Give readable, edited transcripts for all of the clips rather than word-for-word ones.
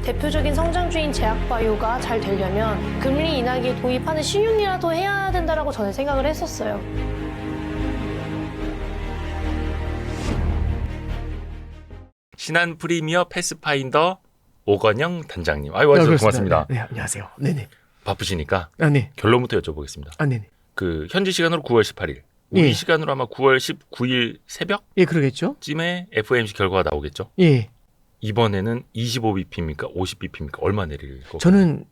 대표적인 성장주인 제약바이오가 잘 되려면 금리 인하기에 도입하는 신용이라도 해야 된다라고 저는 생각을 했었어요. 신한 프리미어 패스파인더 오건영 단장님. 아유, 와주셔서 고맙습니다. 네, 안녕하세요. 네네. 바쁘시니까 네. 결론부터 여쭤보겠습니다. 네네. 그 현지 시간으로 9월 18일, 우리 예. 시간으로 아마 9월 19일 새벽? 예, 그러겠죠. 쯤에 FOMC 결과가 나오겠죠. 예. 이번에는 25bp입니까? 50bp입니까? 얼마 내릴 거? 저는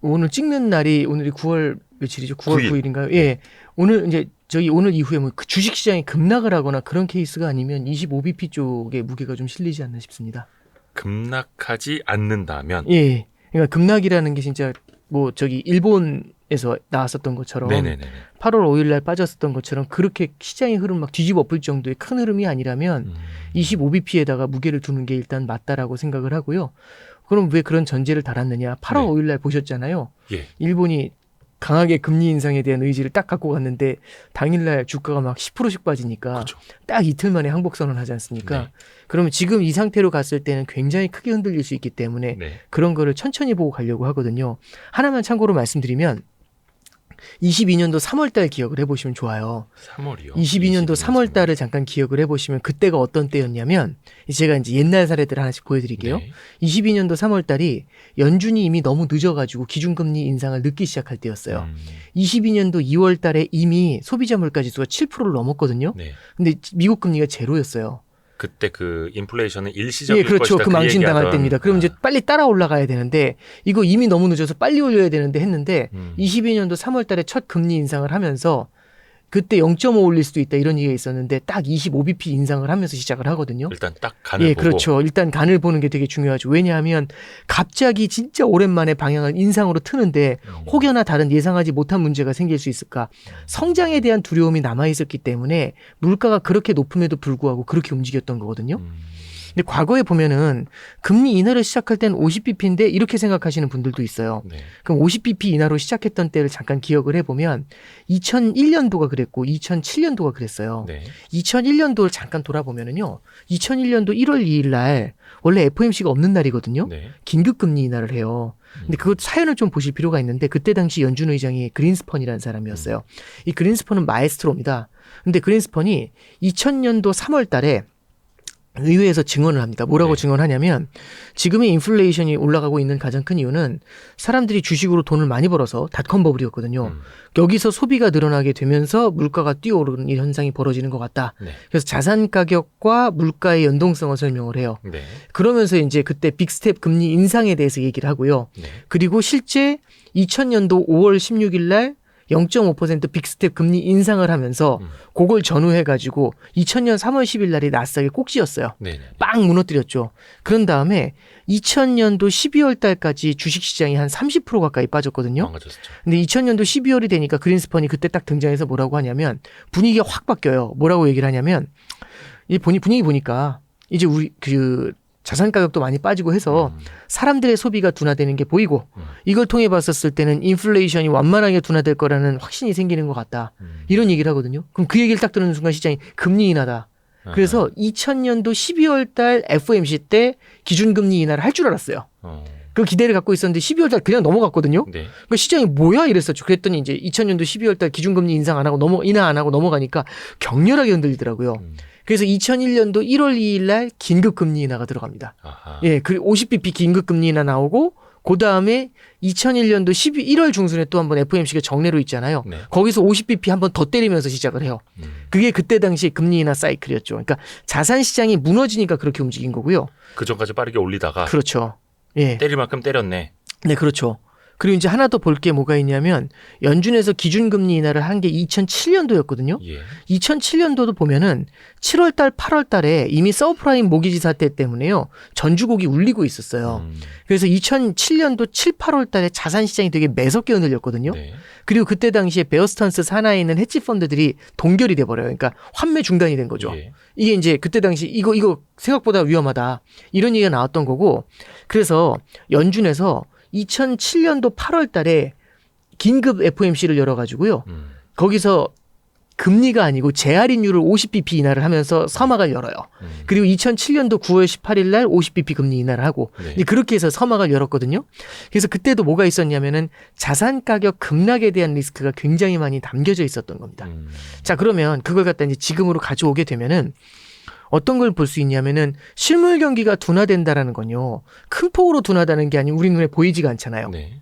오늘 찍는 날이 오늘이 9월 며칠이죠? 9월 9일인가요? 예. 오늘 이제 저희 오늘 이후에 뭐 주식 시장이 급락을 하거나 그런 케이스가 아니면 25bp 쪽에 무게가 좀 실리지 않나 싶습니다. 급락하지 않는다면 예. 그러니까 급락이라는 게 진짜 뭐 저기 일본에서 나왔었던 것처럼 네네네. 8월 5일 날 빠졌었던 것처럼 그렇게 시장의 흐름 막 뒤집어 엎을 정도의 큰 흐름이 아니라면 25bp에다가 무게를 두는 게 일단 맞다라고 생각을 하고요. 그럼 왜 그런 전제를 달았느냐? 8월 네. 5일 날 보셨잖아요. 예. 일본이 강하게 금리 인상에 대한 의지를 딱 갖고 갔는데 당일날 주가가 막 10%씩 빠지니까 그렇죠. 딱 이틀 만에 항복선언을 하지 않습니까? 네. 그러면 지금 이 상태로 갔을 때는 굉장히 크게 흔들릴 수 있기 때문에 네. 그런 거를 천천히 보고 가려고 하거든요. 하나만 참고로 말씀드리면 22년도 3월달 기억을 해보시면 좋아요. 3월이요. 22년도 3월달을 잠깐 기억을 해보시면 그때가 어떤 때였냐면 제가 이제 옛날 사례들 하나씩 보여드릴게요. 네. 22년도 3월달이 연준이 이미 너무 늦어가지고 기준금리 인상을 늦기 시작할 때였어요. 22년도 2월달에 이미 소비자 물가지수가 7%를 넘었거든요. 네. 근데 미국 금리가 제로였어요. 그때 그 인플레이션은 일시적일 예, 그렇죠. 것이다. 그 망신 당할 얘기하던- 때입니다. 그럼 이제 빨리 따라 올라가야 되는데 이거 이미 너무 늦어서 빨리 올려야 되는데 했는데 22년도 3월 달에 첫 금리 인상을 하면서 그때 0.5 올릴 수도 있다 이런 얘기가 있었는데 딱 25bp 인상을 하면서 시작을 하거든요. 일단 딱 간을 예, 보고 그렇죠. 일단 간을 보는 게 되게 중요하죠. 왜냐하면 갑자기 진짜 오랜만에 방향을 인상으로 트는데 혹여나 다른 예상하지 못한 문제가 생길 수 있을까? 성장에 대한 두려움이 남아 있었기 때문에 물가가 그렇게 높음에도 불구하고 그렇게 움직였던 거거든요. 근데 과거에 보면은 금리 인하를 시작할 땐 50bp인데 이렇게 생각하시는 분들도 있어요. 네. 그럼 50bp 인하로 시작했던 때를 잠깐 기억을 해보면 2001년도가 그랬고 2007년도가 그랬어요. 네. 2001년도를 잠깐 돌아보면은요. 2001년도 1월 2일 날 원래 FOMC가 없는 날이거든요. 네. 긴급 금리 인하를 해요. 근데 그 사연을 좀 보실 필요가 있는데 그때 당시 연준 의장이 그린스펀이라는 사람이었어요. 이 그린스펀은 마에스트로입니다. 근데 그린스펀이 2000년도 3월 달에 의회에서 증언을 합니다. 뭐라고 네. 증언하냐면 지금의 인플레이션이 올라가고 있는 가장 큰 이유는 사람들이 주식으로 돈을 많이 벌어서 닷컴 버블이었거든요. 여기서 소비가 늘어나게 되면서 물가가 뛰어오르는 이 현상이 벌어지는 것 같다. 네. 그래서 자산 가격과 물가의 연동성을 설명을 해요. 네. 그러면서 이제 그때 빅스텝 금리 인상에 대해서 얘기를 하고요. 네. 그리고 실제 2000년도 5월 16일 날 0.5% 빅스텝 금리 인상을 하면서 그걸 전후해가지고 2000년 3월 10일 날이 나스닥의 꼭지였어요. 네. 네. 빵 무너뜨렸죠. 그런 다음에 2000년도 12월 달까지 주식시장이 한 30% 가까이 빠졌거든요. 망가졌죠. 근데 2000년도 12월이 되니까 그린스펀이 그때 딱 등장해서 뭐라고 하냐면 분위기가 확 바뀌어요. 뭐라고 얘기를 하냐면 이 분위기 보니까 이제 우리 그 자산 가격도 많이 빠지고 해서 사람들의 소비가 둔화되는 게 보이고 이걸 통해 봤었을 때는 인플레이션이 완만하게 둔화될 거라는 확신이 생기는 것 같다. 이런 얘기를 하거든요. 그럼 그 얘기를 딱 듣는 순간 시장이 금리 인하다. 그래서 2000년도 12월 달 FOMC 때 기준금리 인하를 할 줄 알았어요. 그 기대를 갖고 있었는데 12월 달 그냥 넘어갔거든요. 네. 그러니까 시장이 뭐야 이랬었죠. 그랬더니 이제 2000년도 12월 달 기준금리 인하 안 하고 넘어가니까 격렬하게 흔들리더라고요. 그래서 2001년도 1월 2일 날 긴급 금리 인하가 들어갑니다. 아하. 예, 그 50bp 긴급 금리 인하 나오고 그 다음에 2001년도 1월 중순에 또 한번 FOMC가 정례로 있잖아요. 네. 거기서 50bp 한 번 더 때리면서 시작을 해요. 그게 그때 당시 금리 인하 사이클이었죠. 그러니까 자산 시장이 무너지니까 그렇게 움직인 거고요. 그 전까지 빠르게 올리다가 그렇죠. 예. 때릴 만큼 때렸네. 네, 그렇죠. 그리고 이제 하나 더 볼 게 뭐가 있냐면 연준에서 기준금리 인하를 한 게 2007년도였거든요. 예. 2007년도도 보면은 7월 달, 8월 달에 이미 서브프라임 모기지 사태 때문에요. 전주곡이 울리고 있었어요. 그래서 2007년도 7, 8월 달에 자산 시장이 되게 매섭게 흔들렸거든요. 네. 그리고 그때 당시에 베어스턴스 산하에 있는 헤지 펀드들이 동결이 돼 버려요. 그러니까 환매 중단이 된 거죠. 예. 이게 이제 그때 당시 이거 생각보다 위험하다. 이런 얘기가 나왔던 거고. 그래서 연준에서 2007년도 8월 달에 긴급 FOMC를 열어가지고요. 거기서 금리가 아니고 재할인율을 50bp 인하를 하면서 서막을 열어요. 그리고 2007년도 9월 18일 날 50bp 금리 인하를 하고 네. 이제 그렇게 해서 서막을 열었거든요. 그래서 그때도 뭐가 있었냐면은 자산 가격 급락에 대한 리스크가 굉장히 많이 담겨져 있었던 겁니다. 자, 그러면 그걸 갖다 이제 지금으로 가져오게 되면은 어떤 걸 볼 수 있냐면은 실물 경기가 둔화된다라는 건요. 큰 폭으로 둔화되는 게 아니고 우리 눈에 보이지가 않잖아요. 네.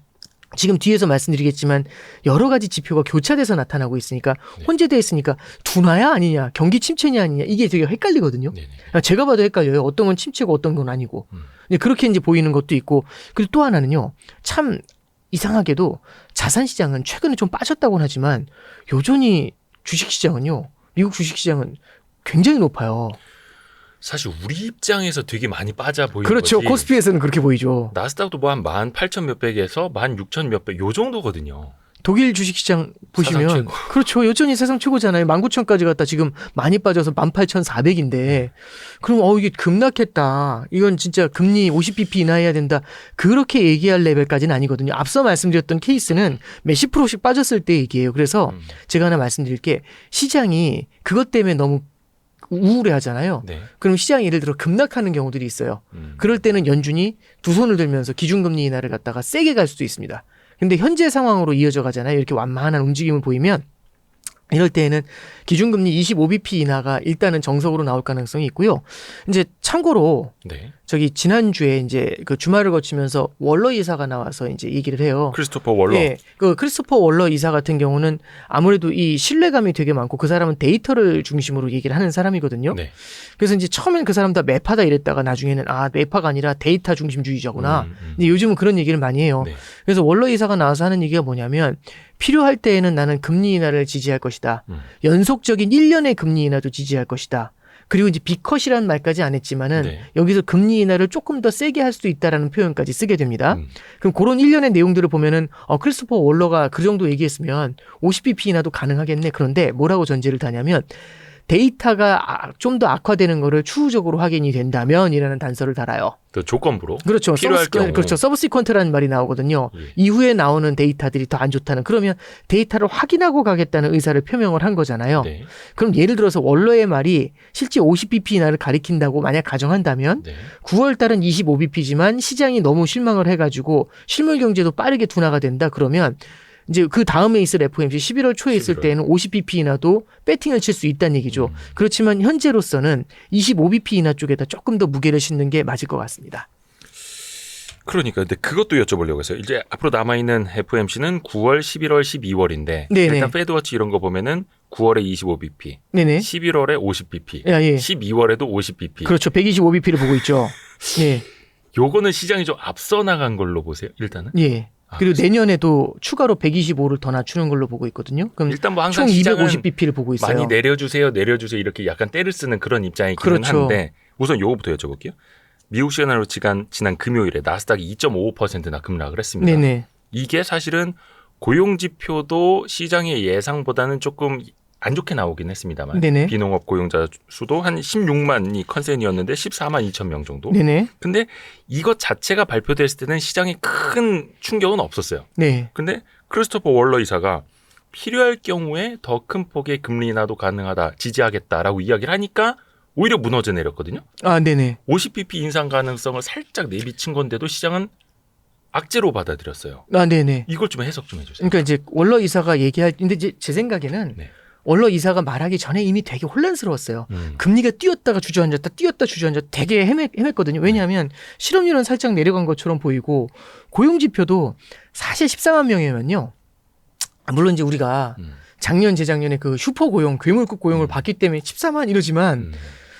지금 뒤에서 말씀드리겠지만 여러 가지 지표가 교차돼서 나타나고 있으니까 네. 혼재돼 있으니까 둔화야 아니냐, 경기 침체냐 아니냐 이게 되게 헷갈리거든요. 네네. 제가 봐도 헷갈려요. 어떤 건 침체고 어떤 건 아니고. 근데 그렇게 이제 보이는 것도 있고. 그리고 또 하나는요. 참 이상하게도 자산시장은 최근에 좀 빠졌다고는 하지만 여전히 주식시장은요. 미국 주식시장은 굉장히 높아요. 사실 우리 입장에서 되게 많이 빠져 보이는 그렇죠. 거지. 코스피에서는 그렇게 보이죠. 나스닥도 뭐 한 18,000 몇백에서 16,000 몇백 요 정도거든요. 독일 주식시장 보시면 사상 최고. 그렇죠. 여전히 세상 최고잖아요. 19,000까지 갔다 지금 많이 빠져서 18,400인데 그럼 이게 급락했다. 이건 진짜 금리 50bp 인하해야 된다. 그렇게 얘기할 레벨까지는 아니거든요. 앞서 말씀드렸던 케이스는 몇십 프로씩 빠졌을 때 얘기예요. 그래서 제가 하나 말씀드릴 게 시장이 그것 때문에 너무 우울해 하잖아요. 네. 그럼 시장이 예를 들어 급락하는 경우들이 있어요. 그럴 때는 연준이 두 손을 들면서 기준금리 인하를 갖다가 세게 갈 수도 있습니다. 근데 현재 상황으로 이어져 가잖아요. 이렇게 완만한 움직임을 보이면 이럴 때에는 기준금리 25bp 인하가 일단은 정석으로 나올 가능성이 있고요. 이제 참고로 네. 저기 지난주에 이제 그 주말을 거치면서 월러 이사가 나와서 이제 얘기를 해요. 크리스토퍼 월러. 예, 그 크리스토퍼 월러 이사 같은 경우는 아무래도 이 신뢰감이 되게 많고 그 사람은 데이터를 중심으로 얘기를 하는 사람이거든요. 네. 그래서 이제 처음엔 그 사람 다 매파다 이랬다가 나중에는 매파가 아니라 데이터 중심주의자구나. 근데 요즘은 그런 얘기를 많이 해요. 네. 그래서 월러 이사가 나와서 하는 얘기가 뭐냐면 필요할 때에는 나는 금리 인하를 지지할 것이다. 연속적인 1년의 금리 인하도 지지할 것이다. 그리고 이제 비컷이라는 말까지 안 했지만은 네. 여기서 금리 인하를 조금 더 세게 할 수도 있다라는 표현까지 쓰게 됩니다. 그럼 그런 일련의 내용들을 보면은 크리스토퍼 월러가 그 정도 얘기했으면 50bp 인하도 가능하겠네. 그런데 뭐라고 전제를 다냐면 데이터가 좀 더 악화되는 거를 추후적으로 확인이 된다면이라는 단서를 달아요. 그 조건부로. 그렇죠. 필요할 경우. 그렇죠. 서브시퀀트라는 말이 나오거든요. 예. 이후에 나오는 데이터들이 더 안 좋다는. 그러면 데이터를 확인하고 가겠다는 의사를 표명을 한 거잖아요. 네. 그럼 예를 들어서 월러의 말이 실제 50bp 인하를 가리킨다고 만약 가정한다면 네. 9월 달은 25bp지만 시장이 너무 실망을 해가지고 실물 경제도 빠르게 둔화가 된다. 그러면 이제 그 다음에 있을 FOMC 11월 초에 있을 11월. 때는 50bp 인하도 배팅을 칠 수 있다는 얘기죠. 그렇지만 현재로서는 25bp 인하 쪽에다 조금 더 무게를 싣는 게 맞을 것 같습니다. 그러니까 근데 그것도 여쭤보려고 했어요. 이제 앞으로 남아 있는 FOMC는 9월, 11월, 12월인데 네네. 일단 페드워치 이런 거 보면은 9월에 25bp, 네네. 11월에 50bp, 예. 12월에도 50bp. 그렇죠. 125bp를 보고 있죠. 예. 요거는 시장이 좀 앞서 나간 걸로 보세요. 일단은. 예. 그리고 내년에도 추가로 125를 더 낮추는 걸로 보고 있거든요. 그럼 일단 뭐 항상 총 시장은 250bp를 보고 있어요. 많이 내려주세요 이렇게 약간 때를 쓰는 그런 입장이기는 그렇죠. 한데 우선 요거부터 여쭤볼게요. 미국 시간으로 지난 금요일에 나스닥이 2.55%나 급락을 했습니다. 네네. 이게 사실은 고용 지표도 시장의 예상보다는 조금 안 좋게 나오긴 했습니다만 네네. 비농업 고용자 수도 한 16만이 컨센이었는데 14만 2천 명 정도. 네네. 근데 이것 자체가 발표됐을 때는 시장에 큰 충격은 없었어요. 네. 근데 크리스토퍼 월러 이사가 필요할 경우에 더 큰 폭의 금리 인하도 가능하다, 지지하겠다라고 이야기를 하니까 오히려 무너져 내렸거든요. 네네. 50bp 인상 가능성을 살짝 내비친 건데도 시장은 악재로 받아들였어요. 네네. 이걸 좀 해석 좀 해주세요. 그러니까 이제 월러 이사가 근데 이제 제 생각에는 네. 월러 이사가 말하기 전에 이미 되게 혼란스러웠어요. 금리가 뛰었다가 주저앉았다, 뛰었다 주저앉았다 되게 헤맸거든요. 왜냐하면 실업률은 살짝 내려간 것처럼 보이고 고용 지표도 사실 14만 명이면요. 물론 이제 우리가 작년 재작년에 그 슈퍼 고용, 괴물급 고용을 봤기 때문에 14만 이러지만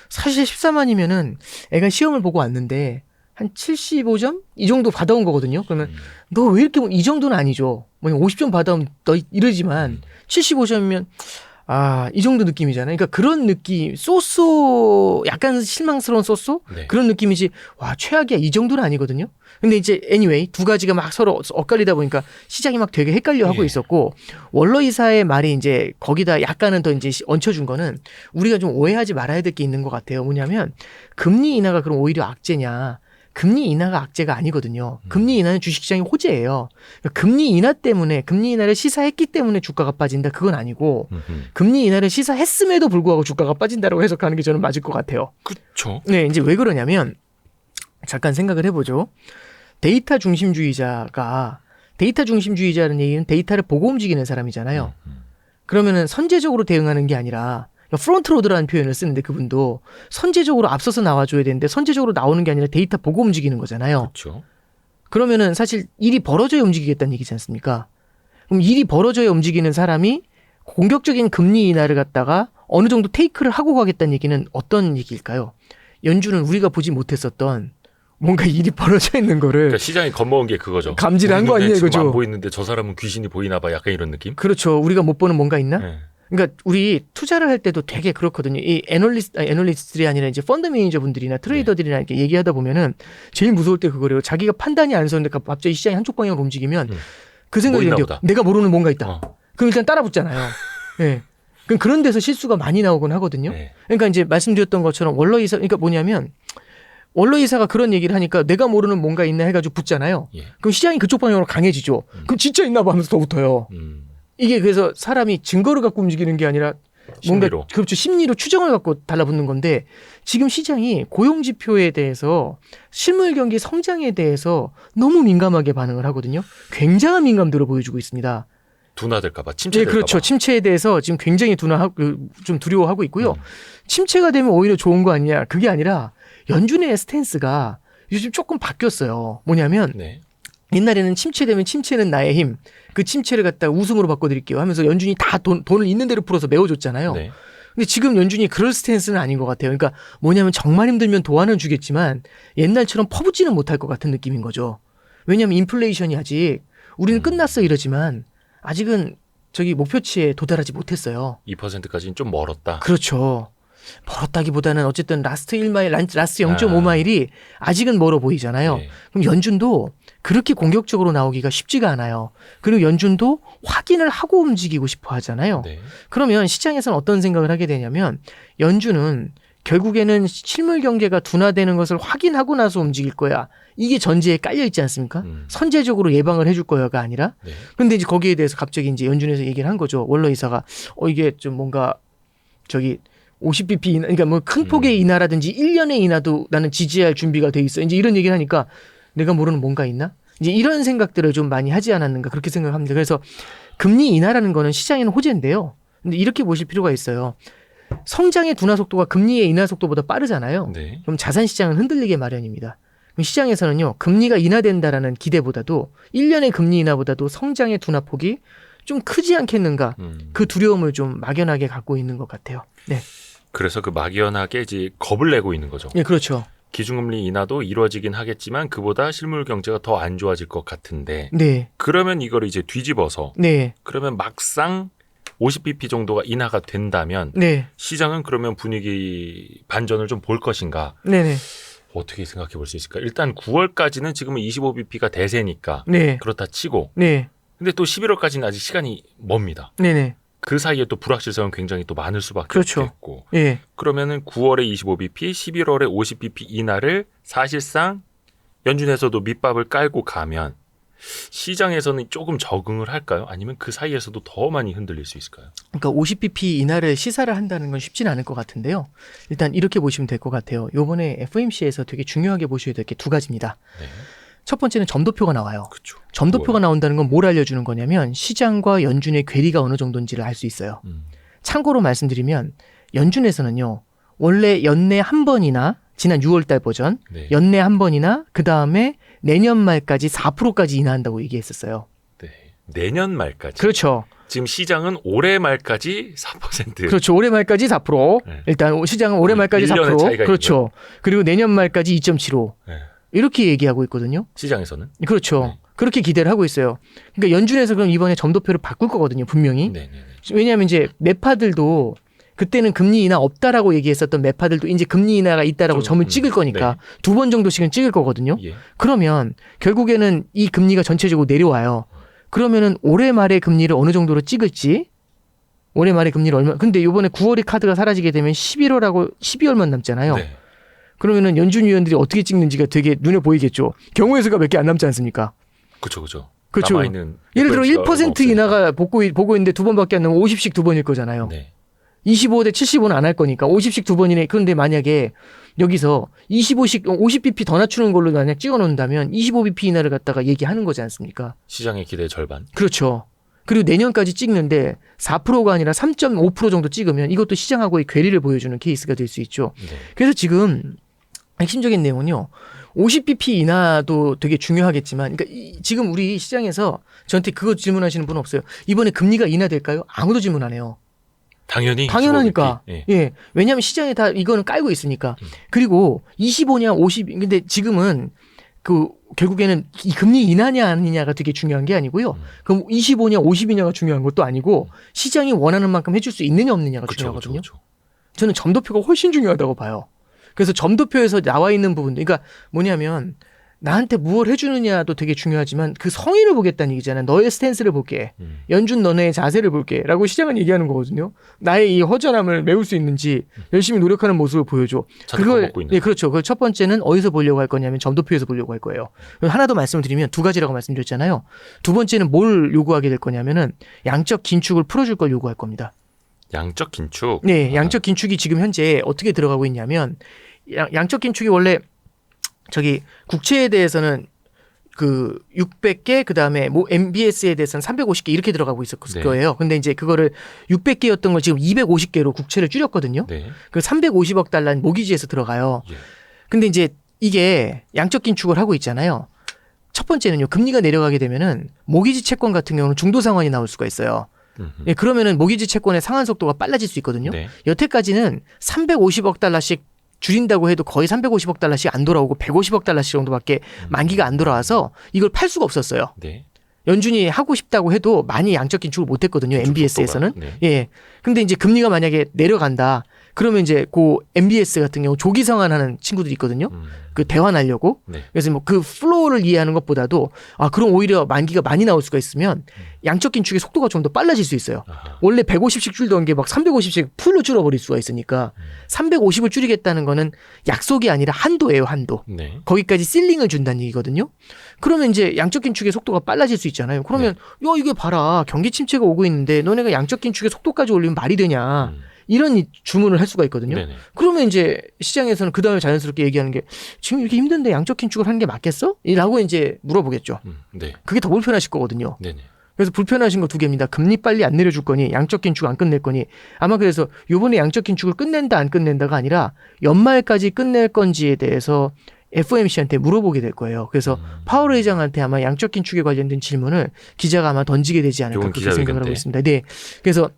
사실 14만이면은 애가 시험을 보고 왔는데 한 75점 이 정도 받아온 거거든요. 그러면 너 왜 이렇게 이 정도는 아니죠. 뭐 50점 받아오면 너 이러지만 75점이면 이 정도 느낌이잖아요. 그러니까 그런 느낌, 약간 실망스러운 네. 그런 느낌이지, 최악이야. 이 정도는 아니거든요. 근데 이제, anyway, 두 가지가 막 서로 엇갈리다 보니까 시장이 막 되게 헷갈려 하고 있었고, 월러 이사의 말이 이제 거기다 약간은 더 이제 얹혀준 거는 우리가 좀 오해하지 말아야 될 게 있는 것 같아요. 뭐냐면, 금리 인하가 그럼 오히려 악재냐. 금리 인하가 악재가 아니거든요. 금리 인하는 주식시장의 호재예요. 그러니까 금리 인하 때문에 금리 인하를 시사했기 때문에 주가가 빠진다 그건 아니고 금리 인하를 시사했음에도 불구하고 주가가 빠진다라고 해석하는 게 저는 맞을 것 같아요. 그렇죠. 네, 이제 왜 그러냐면 잠깐 생각을 해보죠. 데이터 중심주의자라는 얘기는 데이터를 보고 움직이는 사람이잖아요. 그러면은 선제적으로 대응하는 게 아니라 프론트로드라는 표현을 쓰는데 그분도 선제적으로 앞서서 나와줘야 되는데 선제적으로 나오는 게 아니라 데이터 보고 움직이는 거잖아요. 그렇죠. 그러면은 사실 일이 벌어져야 움직이겠다는 얘기지 않습니까? 그럼 일이 벌어져야 움직이는 사람이 공격적인 금리 인하를 갖다가 어느 정도 테이크를 하고 가겠다는 얘기는 어떤 얘기일까요? 연준은 우리가 보지 못했었던 뭔가 일이 벌어져 있는 거를 그러니까 시장이 겁먹은 게 그거죠. 감지를 한 거 아니에요, 지금 그죠? 안 보이는데 저 사람은 귀신이 보이나 봐. 약간 이런 느낌? 그렇죠. 우리가 못 보는 뭔가 있나? 네. 그러니까 우리 투자를 할 때도 되게 그렇거든요. 이 애널리스트들이 아니라 이제 펀드 매니저분들이나 트레이더들이나 이렇게 얘기하다 보면은 제일 무서울 때 그거래요. 자기가 판단이 안 서는데 갑자기 시장이 한쪽 방향으로 움직이면 그 생각이 뭐 있나 드는데요. 보다. 내가 모르는 뭔가 있다. 어. 그럼 일단 따라 붙잖아요. 네. 그럼 그런 데서 실수가 많이 나오곤 하거든요. 네. 그러니까 이제 말씀드렸던 것처럼 원로이사, 그러니까 뭐냐면 원로이사가 그런 얘기를 하니까 내가 모르는 뭔가 있나 해가지고 붙잖아요. 예. 그럼 시장이 그쪽 방향으로 강해지죠. 그럼 진짜 있나 봐 하면서 더 붙어요. 이게 그래서 사람이 증거를 갖고 움직이는 게 아니라 뭔가 심리로. 그렇죠. 심리로 추정을 갖고 달라붙는 건데 지금 시장이 고용 지표에 대해서 실물 경기 성장에 대해서 너무 민감하게 반응을 하거든요. 굉장한 민감도를 보여주고 있습니다. 둔화될까봐 네, 침체될까봐. 그렇죠. 침체에 대해서 지금 굉장히 좀 두려워하고 있고요. 침체가 되면 오히려 좋은 거 아니냐. 그게 아니라 연준의 스탠스가 요즘 조금 바뀌었어요. 뭐냐면 네. 옛날에는 침체되면 침체는 나의 힘. 그 침체를 갖다 웃음으로 바꿔드릴게요 하면서 연준이 다 돈을 있는 대로 풀어서 메워줬잖아요. 네. 근데 지금 연준이 그럴 스탠스는 아닌 것 같아요. 그러니까 뭐냐면 정말 힘들면 도와는 주겠지만 옛날처럼 퍼붓지는 못할 것 같은 느낌인 거죠. 왜냐하면 인플레이션이 아직 우리는 끝났어 이러지만 아직은 저기 목표치에 도달하지 못했어요. 2%까지는 좀 멀었다. 그렇죠. 멀었다기보다는 어쨌든 라스트 1마일, 라스트 0.5마일이 아직은 멀어 보이잖아요. 네. 그럼 연준도 그렇게 공격적으로 나오기가 쉽지가 않아요. 그리고 연준도 확인을 하고 움직이고 싶어 하잖아요. 네. 그러면 시장에서는 어떤 생각을 하게 되냐면 연준은 결국에는 실물 경제가 둔화되는 것을 확인하고 나서 움직일 거야. 이게 전제에 깔려 있지 않습니까? 선제적으로 예방을 해줄 거야가 아니라. 네. 근데 이제 거기에 대해서 갑자기 이제 연준에서 얘기를 한 거죠. 원로 이사가 이게 좀 뭔가 저기 50bp 인하, 그러니까 뭐 큰 폭의 인하라든지 1년의 인하도 나는 지지할 준비가 돼 있어. 이제 이런 얘기를 하니까 내가 모르는 뭔가 있나? 이제 이런 생각들을 좀 많이 하지 않았는가 그렇게 생각합니다. 그래서 금리 인하라는 거는 시장에는 호재인데요. 근데 이렇게 보실 필요가 있어요. 성장의 둔화 속도가 금리의 인하 속도보다 빠르잖아요. 네. 그럼 자산 시장은 흔들리게 마련입니다. 그럼 시장에서는요. 금리가 인하된다라는 기대보다도 1년의 금리 인하보다도 성장의 둔화 폭이 좀 크지 않겠는가. 그 두려움을 좀 막연하게 갖고 있는 것 같아요. 네. 그래서 그 막연하게 이제 겁을 내고 있는 거죠. 네, 그렇죠. 기준금리 인하도 이루어지긴 하겠지만 그보다 실물 경제가 더 안 좋아질 것 같은데 네. 그러면 이걸 이제 뒤집어서 네. 그러면 막상 50bp 정도가 인하가 된다면 네. 시장은 그러면 분위기 반전을 좀 볼 것인가? 네네. 어떻게 생각해 볼 수 있을까? 일단 9월까지는 지금은 25bp가 대세니까 네. 그렇다 치고 네. 근데 또 11월까지는 아직 시간이 멉니다. 네네. 그 사이에 또 불확실성은 굉장히 또 많을 수밖에 그렇죠. 없겠고 예. 그러면은 9월에 25bp, 11월에 50bp 인하를 사실상 연준에서도 밑밥을 깔고 가면 시장에서는 조금 적응을 할까요? 아니면 그 사이에서도 더 많이 흔들릴 수 있을까요? 그러니까 50bp 인하를 시사를 한다는 건 쉽지는 않을 것 같은데요. 일단 이렇게 보시면 될 것 같아요. 요번에 FOMC에서 되게 중요하게 보셔야 될 게 두 가지입니다. 네. 첫 번째는 점도표가 나와요. 그렇죠. 점도표가 나온다는 건 뭘 알려주는 거냐면 시장과 연준의 괴리가 어느 정도인지를 알 수 있어요. 참고로 말씀드리면 연준에서는요. 원래 연내 한 번이나 지난 6월달 버전 네. 연내 한 번이나 그 다음에 내년 말까지 4%까지 인하한다고 얘기했었어요. 네. 내년 말까지. 그렇죠. 지금 시장은 올해 말까지 4%. 그렇죠. 올해 말까지 4%. 네. 일단 시장은 올해 말까지 1년의 4%. 차이가 그렇죠. 그리고 내년 말까지 2.75. 네. 이렇게 얘기하고 있거든요. 시장에서는. 그렇죠. 네. 그렇게 기대를 하고 있어요. 그러니까 연준에서 그럼 이번에 점도표를 바꿀 거거든요. 분명히. 네. 왜냐하면 이제 매파들도 그때는 금리 인하 없다라고 얘기했었던 매파들도 이제 금리 인하가 있다라고 점을 찍을 거니까 두 번 정도씩은 찍을 거거든요. 예. 그러면 결국에는 이 금리가 전체적으로 내려와요. 그러면은 올해 말에 금리를 어느 정도로 찍을지 올해 말에 금리를 얼마 근데 이번에 9월에 카드가 사라지게 되면 11월하고 12월만 남잖아요. 네. 그러면은 연준 위원들이 어떻게 찍는지가 되게 눈에 보이겠죠. 경우의 수가 몇 개 안 남지 않습니까? 그렇죠. 그렇죠. 남아있는 예를 들어 FOMC가 1% 인하가 보고 있는데 두 번밖에 안 나면 50씩 두 번일 거잖아요. 네. 25대 75는 안 할 거니까 50씩 두 번이네. 그런데 만약에 여기서 25씩 50bp 더 낮추는 걸로 만약 찍어 놓는다면 25bp 인하를 갖다가 얘기하는 거지 않습니까? 시장의 기대 절반. 그렇죠. 그리고 내년까지 찍는데 4%가 아니라 3.5% 정도 찍으면 이것도 시장하고의 괴리를 보여주는 케이스가 될 수 있죠. 네. 그래서 지금 핵심적인 내용은요. 50bp 인하도 되게 중요하겠지만, 그러니까 지금 우리 시장에서 저한테 그거 질문하시는 분은 없어요. 이번에 금리가 인하될까요? 아무도 질문 안 해요. 당연하니까. 25BP. 예. 예. 왜냐하면 시장에 다 이거는 깔고 있으니까. 그리고 25냐 50. 근데 지금은 그 결국에는 이 금리 인하냐 아니냐가 되게 중요한 게 아니고요. 그럼 25냐 50이냐가 중요한 것도 아니고 시장이 원하는 만큼 해줄 수 있느냐 없느냐가 중요하거든요. 그쵸. 저는 점도표가 훨씬 중요하다고 봐요. 그래서 점도표에서 나와 있는 부분들, 그러니까 뭐냐면 나한테 무엇 해주느냐도 되게 중요하지만 그 성의를 보겠다는 얘기잖아요. 너의 스탠스를 볼게. 연준 너네의 자세를 볼게. 라고 시장은 얘기하는 거거든요. 나의 이 허전함을 메울 수 있는지 열심히 노력하는 모습을 보여줘. 그걸, 예, 그렇죠. 그걸 첫 번째는 어디서 보려고 할 거냐면 점도표에서 보려고 할 거예요. 하나 더 말씀을 드리면 두 가지라고 말씀드렸잖아요. 두 번째는 뭘 요구하게 될 거냐면은 양적 긴축을 풀어줄 걸 요구할 겁니다. 양적 긴축. 네, 양적 긴축이 지금 현재 어떻게 들어가고 있냐면 양적 긴축이 원래 저기 국채에 대해서는 그 600개 그다음에 뭐 MBS에 대해서는 350개 이렇게 들어가고 있었을 네. 거예요. 근데 이제 그거를 600개였던 걸 지금 250개로 국채를 줄였거든요. 네. 그 350억 달러는 모기지에서 들어가요. 예. 근데 이제 이게 양적 긴축을 하고 있잖아요. 첫 번째는요. 금리가 내려가게 되면은 모기지 채권 같은 경우는 중도 상환이 나올 수가 있어요. 예, 그러면은 모기지 채권의 상환 속도가 빨라질 수 있거든요. 네. 여태까지는 350억 달러씩 줄인다고 해도 거의 350억 달러씩 안 돌아오고 150억 달러씩 정도밖에 만기가 안 돌아와서 이걸 팔 수가 없었어요. 네. 연준이 하고 싶다고 해도 많이 양적 긴축을 못 했거든요. MBS에서는. 네. 예. 근데 이제 금리가 만약에 내려간다. 그러면 이제 그 MBS 같은 경우 조기 상환하는 친구들이 있거든요. 그 대환하려고. 네. 그래서 뭐 그 플로우를 이해하는 것보다도 그럼 오히려 만기가 많이 나올 수가 있으면 양적 긴축의 속도가 좀 더 빨라질 수 있어요. 아하. 원래 150씩 줄던 게 막 350씩 풀로 줄어버릴 수가 있으니까 350을 줄이겠다는 거는 약속이 아니라 한도예요, 한도. 네. 거기까지 실링을 준다는 얘기거든요. 그러면 이제 양적 긴축의 속도가 빨라질 수 있잖아요. 그러면 야 이게 봐라 경기 침체가 오고 있는데 너네가 양적 긴축의 속도까지 올리면 말이 되냐. 이런 주문을 할 수가 있거든요. 네네. 그러면 이제 시장에서는 그 다음에 자연스럽게 얘기하는 게 지금 이렇게 힘든데 양적 긴축을 하는 게 맞겠어? 라고 이제 물어보겠죠. 네. 그게 더 불편하실 거거든요. 네네. 그래서 불편하신 거 두 개입니다. 금리 빨리 안 내려줄 거니 양적 긴축 안 끝낼 거니 아마 그래서 요번에 양적 긴축을 끝낸다 안 끝낸다가 아니라 연말까지 끝낼 건지에 대해서 FOMC한테 물어보게 될 거예요. 그래서 파월 의장한테 아마 양적 긴축에 관련된 질문을 기자가 아마 던지게 되지 않을까 요건 그렇게 생각을 기자회견 하고 때. 있습니다. 네. 그래서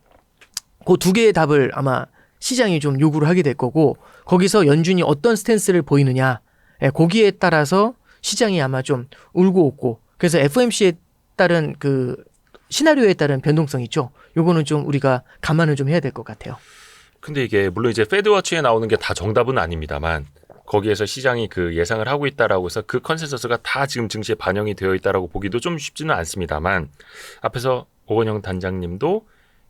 그 두 개의 답을 아마 시장이 좀 요구를 하게 될 거고 거기서 연준이 어떤 스탠스를 보이느냐 거기에 따라서 시장이 아마 좀 울고 웃고 그래서 FOMC에 따른 그 시나리오에 따른 변동성 있죠. 요거는 좀 우리가 감안을 좀 해야 될 것 같아요. 근데 이게 물론 이제 패드워치에 나오는 게 다 정답은 아닙니다만 거기에서 시장이 그 예상을 하고 있다라고 해서 그 컨센서스가 다 지금 증시에 반영이 되어 있다라고 보기도 좀 쉽지는 않습니다만 앞에서 오건영 단장님도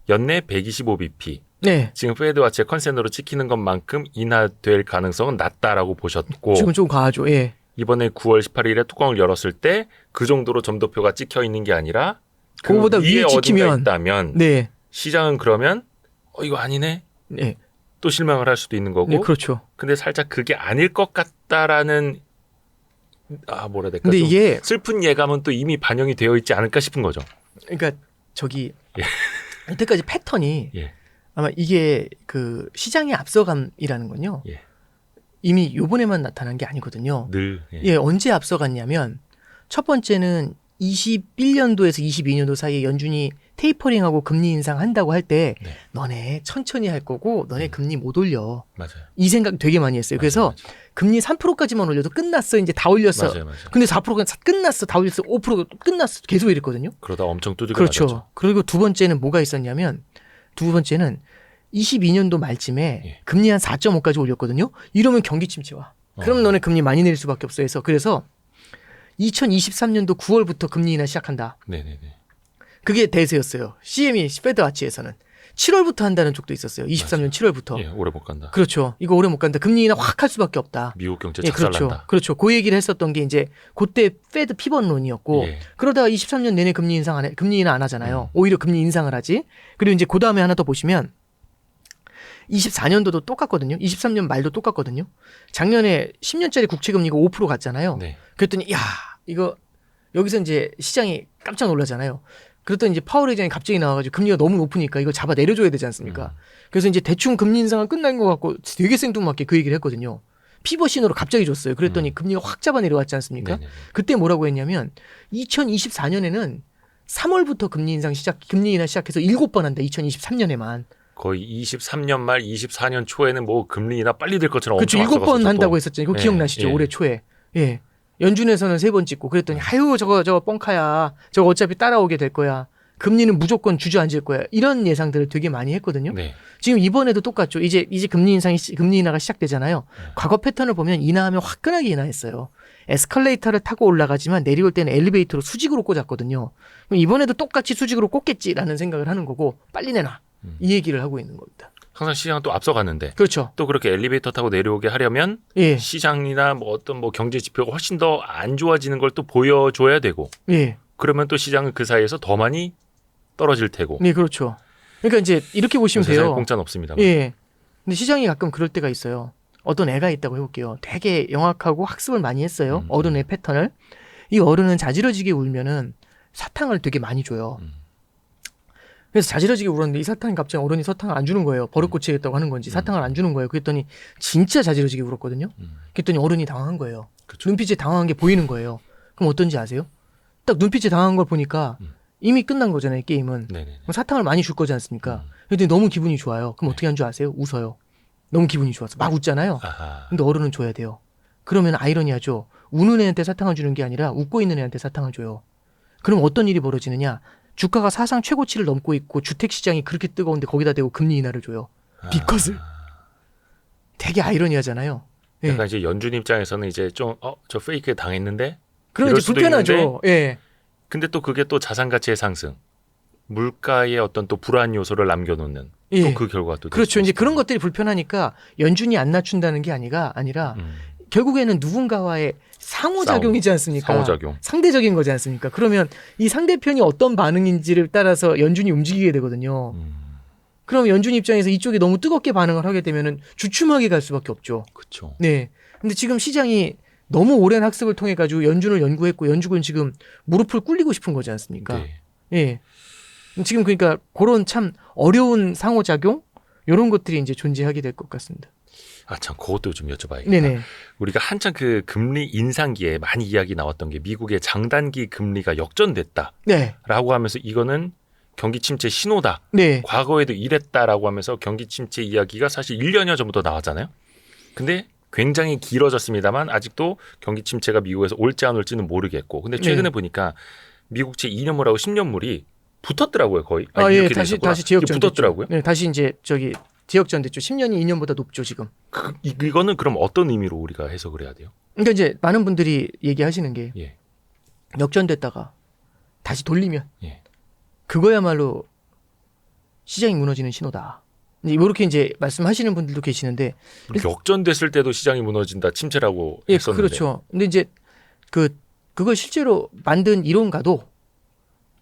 연내 125bp 네. 지금 패드워치의 컨센으로 찍히는 것만큼 인하될 가능성은 낮다라고 보셨고 지금 좀 과하죠. 예. 이번에 9월 18일에 뚜껑을 열었을 때 그 정도로 점도표가 찍혀 있는 게 아니라 그 그거보다 위에 어딘가 찍히면 있다면 네. 시장은 그러면 이거 아니네 네. 또 실망을 할 수도 있는 거고 네, 그렇죠. 근데 살짝 그게 아닐 것 같다라는 뭐라 해야 될까 근데 좀 이게 슬픈 예감은 또 이미 반영이 되어 있지 않을까 싶은 거죠. 그러니까 저기 예. 여태까지 패턴이 예. 아마 이게 그 시장의 앞서감이라는 건요. 예. 이미 요번에만 나타난 게 아니거든요. 늘 예, 언제 앞서갔냐면 첫 번째는 21년도에서 22년도 사이에 연준이 테이퍼링하고 금리 인상한다고 할 때 네. 너네 천천히 할 거고 너네 금리 못 올려. 맞아요. 이 생각 되게 많이 했어요. 그래서 맞아요. 금리 3%까지만 올려도 끝났어. 이제 다 올렸어. 맞아요. 근데 4%가 끝났어. 다 올렸어. 5% 끝났어. 계속 이랬거든요. 그러다 엄청 두들겨 그렇죠. 맞았죠. 그리고 두 번째는 뭐가 있었냐면 두 번째는 22년도 말쯤에 예. 금리 한 4.5까지 올렸거든요. 이러면 경기 침체 와. 그럼 너네 금리 많이 내릴 수밖에 없어 해서 그래서 2023년도 9월부터 금리 인하 시작한다. 네네네. 그게 대세였어요. CME 패드와치에서는. 7월부터 한다는 쪽도 있었어요. 23년 7월부터. 예, 오래 못 간다. 그렇죠. 이거 오래 못 간다. 금리 인하 확 할 수밖에 없다. 미국 경제 예, 그렇죠. 작살난다. 그렇죠. 그 얘기를 했었던 게 이제 그때 페드 피벗론이었고 예. 그러다가 23년 내내 금리 인하 안 하잖아요. 오히려 금리 인상을 하지. 그리고 이제 그 다음에 하나 더 보시면 24년도도 똑같거든요. 23년 말도 똑같거든요. 작년에 10년짜리 국채금리가 5% 갔잖아요. 네. 그랬더니 야 이거 여기서 이제 시장이 깜짝 놀라잖아요. 그랬더니 이제 파월 의장이 갑자기 나와가지고 금리가 너무 높으니까 이거 잡아 내려줘야 되지 않습니까? 그래서 이제 대충 금리 인상은 끝난 것 같고 되게 생뚱맞게 그 얘기를 했거든요. 피벗 신호로 갑자기 줬어요. 그랬더니 금리가 확 잡아 내려왔지 않습니까? 네네. 그때 뭐라고 했냐면 2024년에는 3월부터 금리 인하 시작해서 7번 한다. 2023년에만. 거의 23년 말 24년 초에는 뭐 금리 인하 빨리 될 것처럼 그렇죠. 엄청 7번 앞서갔었죠, 한다고 또. 했었잖아요. 그거 예, 기억나시죠? 예. 올해 초에. 예. 연준에서는 3번 찍고 그랬더니 아유 저거 뻥카야. 저거 어차피 따라오게 될 거야. 금리는 무조건 주저앉을 거야. 이런 예상들을 되게 많이 했거든요. 네. 지금 이번에도 똑같죠. 이제 금리 인하가 시작되잖아요. 과거 패턴을 보면 인하하면 화끈하게 인하했어요. 에스컬레이터를 타고 올라가지만 내려올 때는 엘리베이터로 수직으로 꽂았거든요. 그럼 이번에도 똑같이 수직으로 꽂겠지라는 생각을 하는 거고 빨리 내놔. 이 얘기를 하고 있는 겁니다. 항상 시장은 또 앞서갔는데 그렇죠. 또 그렇게 엘리베이터 타고 내려오게 하려면 예. 시장이나 뭐 어떤 뭐 경제 지표가 훨씬 더 안 좋아지는 걸 또 보여줘야 되고 예. 그러면 또 시장은 그 사이에서 더 많이 떨어질 테고. 네, 그렇죠. 그러니까 이제 이렇게 보시면 세상에 돼요. 공짜는 없습니다. 예. 근데 시장이 가끔 그럴 때가 있어요. 어떤 애가 있다고 해볼게요. 되게 영악하고 학습을 많이 했어요. 어른의 패턴을. 이 어른은 자지러지게 울면은 사탕을 되게 많이 줘요. 그래서 자지러지게 울었는데 이 사탕이 갑자기 어른이 사탕을 안 주는 거예요. 버릇 고치겠다고 하는 건지 사탕을 안 주는 거예요. 그랬더니 진짜 자지러지게 울었거든요. 그랬더니 어른이 당황한 거예요. 그쵸. 눈빛에 당황한 게 보이는 거예요. 그럼 어떤지 아세요? 딱 눈빛에 당황한 걸 보니까 이미 끝난 거잖아요. 게임은. 네네. 그럼 사탕을 많이 줄 거지 않습니까? 그랬더니 너무 기분이 좋아요. 그럼 어떻게 한 줄 아세요? 웃어요. 너무 기분이 좋아서 막 웃잖아요. 아하. 근데 어른은 줘야 돼요. 그러면 아이러니하죠. 우는 애한테 사탕을 주는 게 아니라 웃고 있는 애한테 사탕을 줘요. 그럼 어떤 일이 벌어지느냐? 주가가 사상 최고치를 넘고 있고 주택시장이 그렇게 뜨거운데 거기다 대고 금리 인하를 줘요. 비컷을. 되게 아이러니하잖아요. 예. 약간 이제 연준 입장에서는 이제 좀 저 페이크에 당했는데 그러면 이럴 이제 수도 불편하죠. 있는데 예. 근데 또 그게 또 자산 가치의 상승, 물가의 어떤 또 불안 요소를 남겨놓는 예. 또 그 결과가 또 그렇죠. 이제 그런 것들이 불편하니까 연준이 안 낮춘다는 게 아니라 결국에는 누군가와의 상호작용이지 않습니까? 상호작용. 상대적인 거지 않습니까? 그러면 이 상대편이 어떤 반응인지를 따라서 연준이 움직이게 되거든요. 그럼 연준 입장에서 이쪽이 너무 뜨겁게 반응을 하게 되면은 주춤하게 갈 수밖에 없죠. 그렇죠. 네. 근데 지금 시장이 너무 오랜 학습을 통해 가지고 연준을 연구했고 연준은 지금 무릎을 꿇리고 싶은 거지 않습니까? 네. 예. 지금 그러니까 그런 참 어려운 상호작용 이런 것들이 이제 존재하게 될 것 같습니다. 아, 참, 그것도 좀 여쭤봐야겠다. 네네. 우리가 한창 그 금리 인상기에 많이 이야기 나왔던 게 미국의 장단기 금리가 역전됐다라고 네. 하면서 이거는 경기 침체 신호다. 네. 과거에도 이랬다라고 하면서 경기 침체 이야기가 사실 1년여 전부터 나왔잖아요. 근데 굉장히 길어졌습니다만 아직도 경기 침체가 미국에서 올지 안 올지는 모르겠고. 근데 최근에 네. 보니까 미국채 2년물하고 10년물이 붙었더라고요, 거의. 아, 예. 이렇게 다시 돼서구나. 지역전 이게 붙었더라고요. 네, 다시 이제 지역전 됐죠. 10년이 2년보다 높죠, 지금. 이거는 그럼 어떤 의미로 우리가 해석을 해야 돼요? 그러니까 이제 많은 분들이 얘기하시는 게 예. 역전됐다가 다시 돌리면 예. 그거야말로 시장이 무너지는 신호다. 이렇게 이제 말씀하시는 분들도 계시는데 역전됐을 때도 시장이 무너진다, 침체라고 예, 했었는데. 그렇죠. 근데 이제 그걸 실제로 만든 이론가도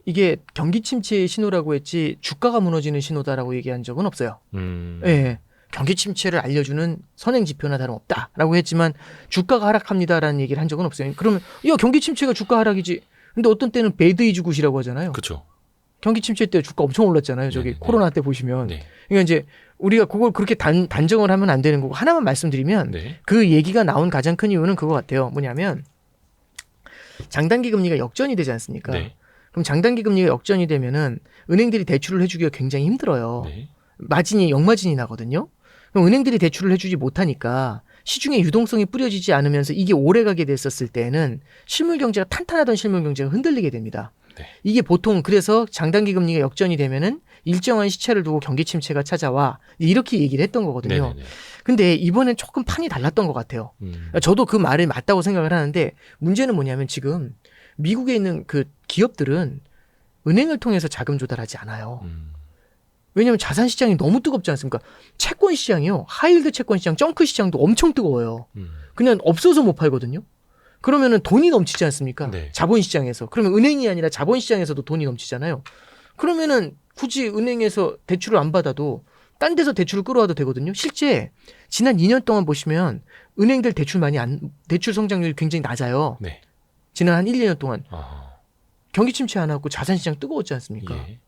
이게 경기 침체의 신호라고 했지 주가가 무너지는 신호다라고 얘기한 적은 없어요. 예. 경기 침체를 알려주는 선행 지표나 다름없다라고 했지만 주가가 하락합니다라는 얘기를 한 적은 없어요. 그러면 야 경기 침체가 주가 하락이지. 근데 어떤 때는 배드이즈 굿이라고 하잖아요. 그렇죠. 경기 침체 때 주가 엄청 올랐잖아요. 저기 네, 코로나 때 보시면. 네. 그러니까 이제 우리가 그걸 그렇게 단정을 하면 안 되는 거고 하나만 말씀드리면 네. 그 얘기가 나온 가장 큰 이유는 그거 같아요. 뭐냐면 장단기 금리가 역전이 되지 않습니까? 네. 그럼 장단기 금리가 역전이 되면은 은행들이 대출을 해주기가 굉장히 힘들어요. 네. 마진이 역마진이 나거든요. 그럼 은행들이 대출을 해주지 못하니까 시중에 유동성이 뿌려지지 않으면서 이게 오래가게 됐었을 때는 실물 경제가 탄탄하던 실물 경제가 흔들리게 됩니다. 네. 이게 보통 그래서 장단기 금리가 역전이 되면은 일정한 시차를 두고 경기 침체가 찾아와 이렇게 얘기를 했던 거거든요. 네네네. 근데 이번엔 조금 판이 달랐던 것 같아요. 저도 그 말이 맞다고 생각을 하는데 문제는 뭐냐면 지금 미국에 있는 그 기업들은 은행을 통해서 자금 조달하지 않아요. 왜냐하면 자산 시장이 너무 뜨겁지 않습니까? 채권 시장이요. 하이힐드 채권 시장, 정크 시장도 엄청 뜨거워요. 그냥 없어서 못 팔거든요. 그러면은 돈이 넘치지 않습니까? 네. 자본 시장에서. 그러면 은행이 아니라 자본 시장에서도 돈이 넘치잖아요. 그러면은 굳이 은행에서 대출을 안 받아도 딴 데서 대출을 끌어와도 되거든요. 실제 지난 2년 동안 보시면 은행들 대출 성장률이 굉장히 낮아요. 네. 지난 한 1, 2년 동안 아, 경기 침체 안 하고 자산 시장 뜨거웠지 않습니까? 예.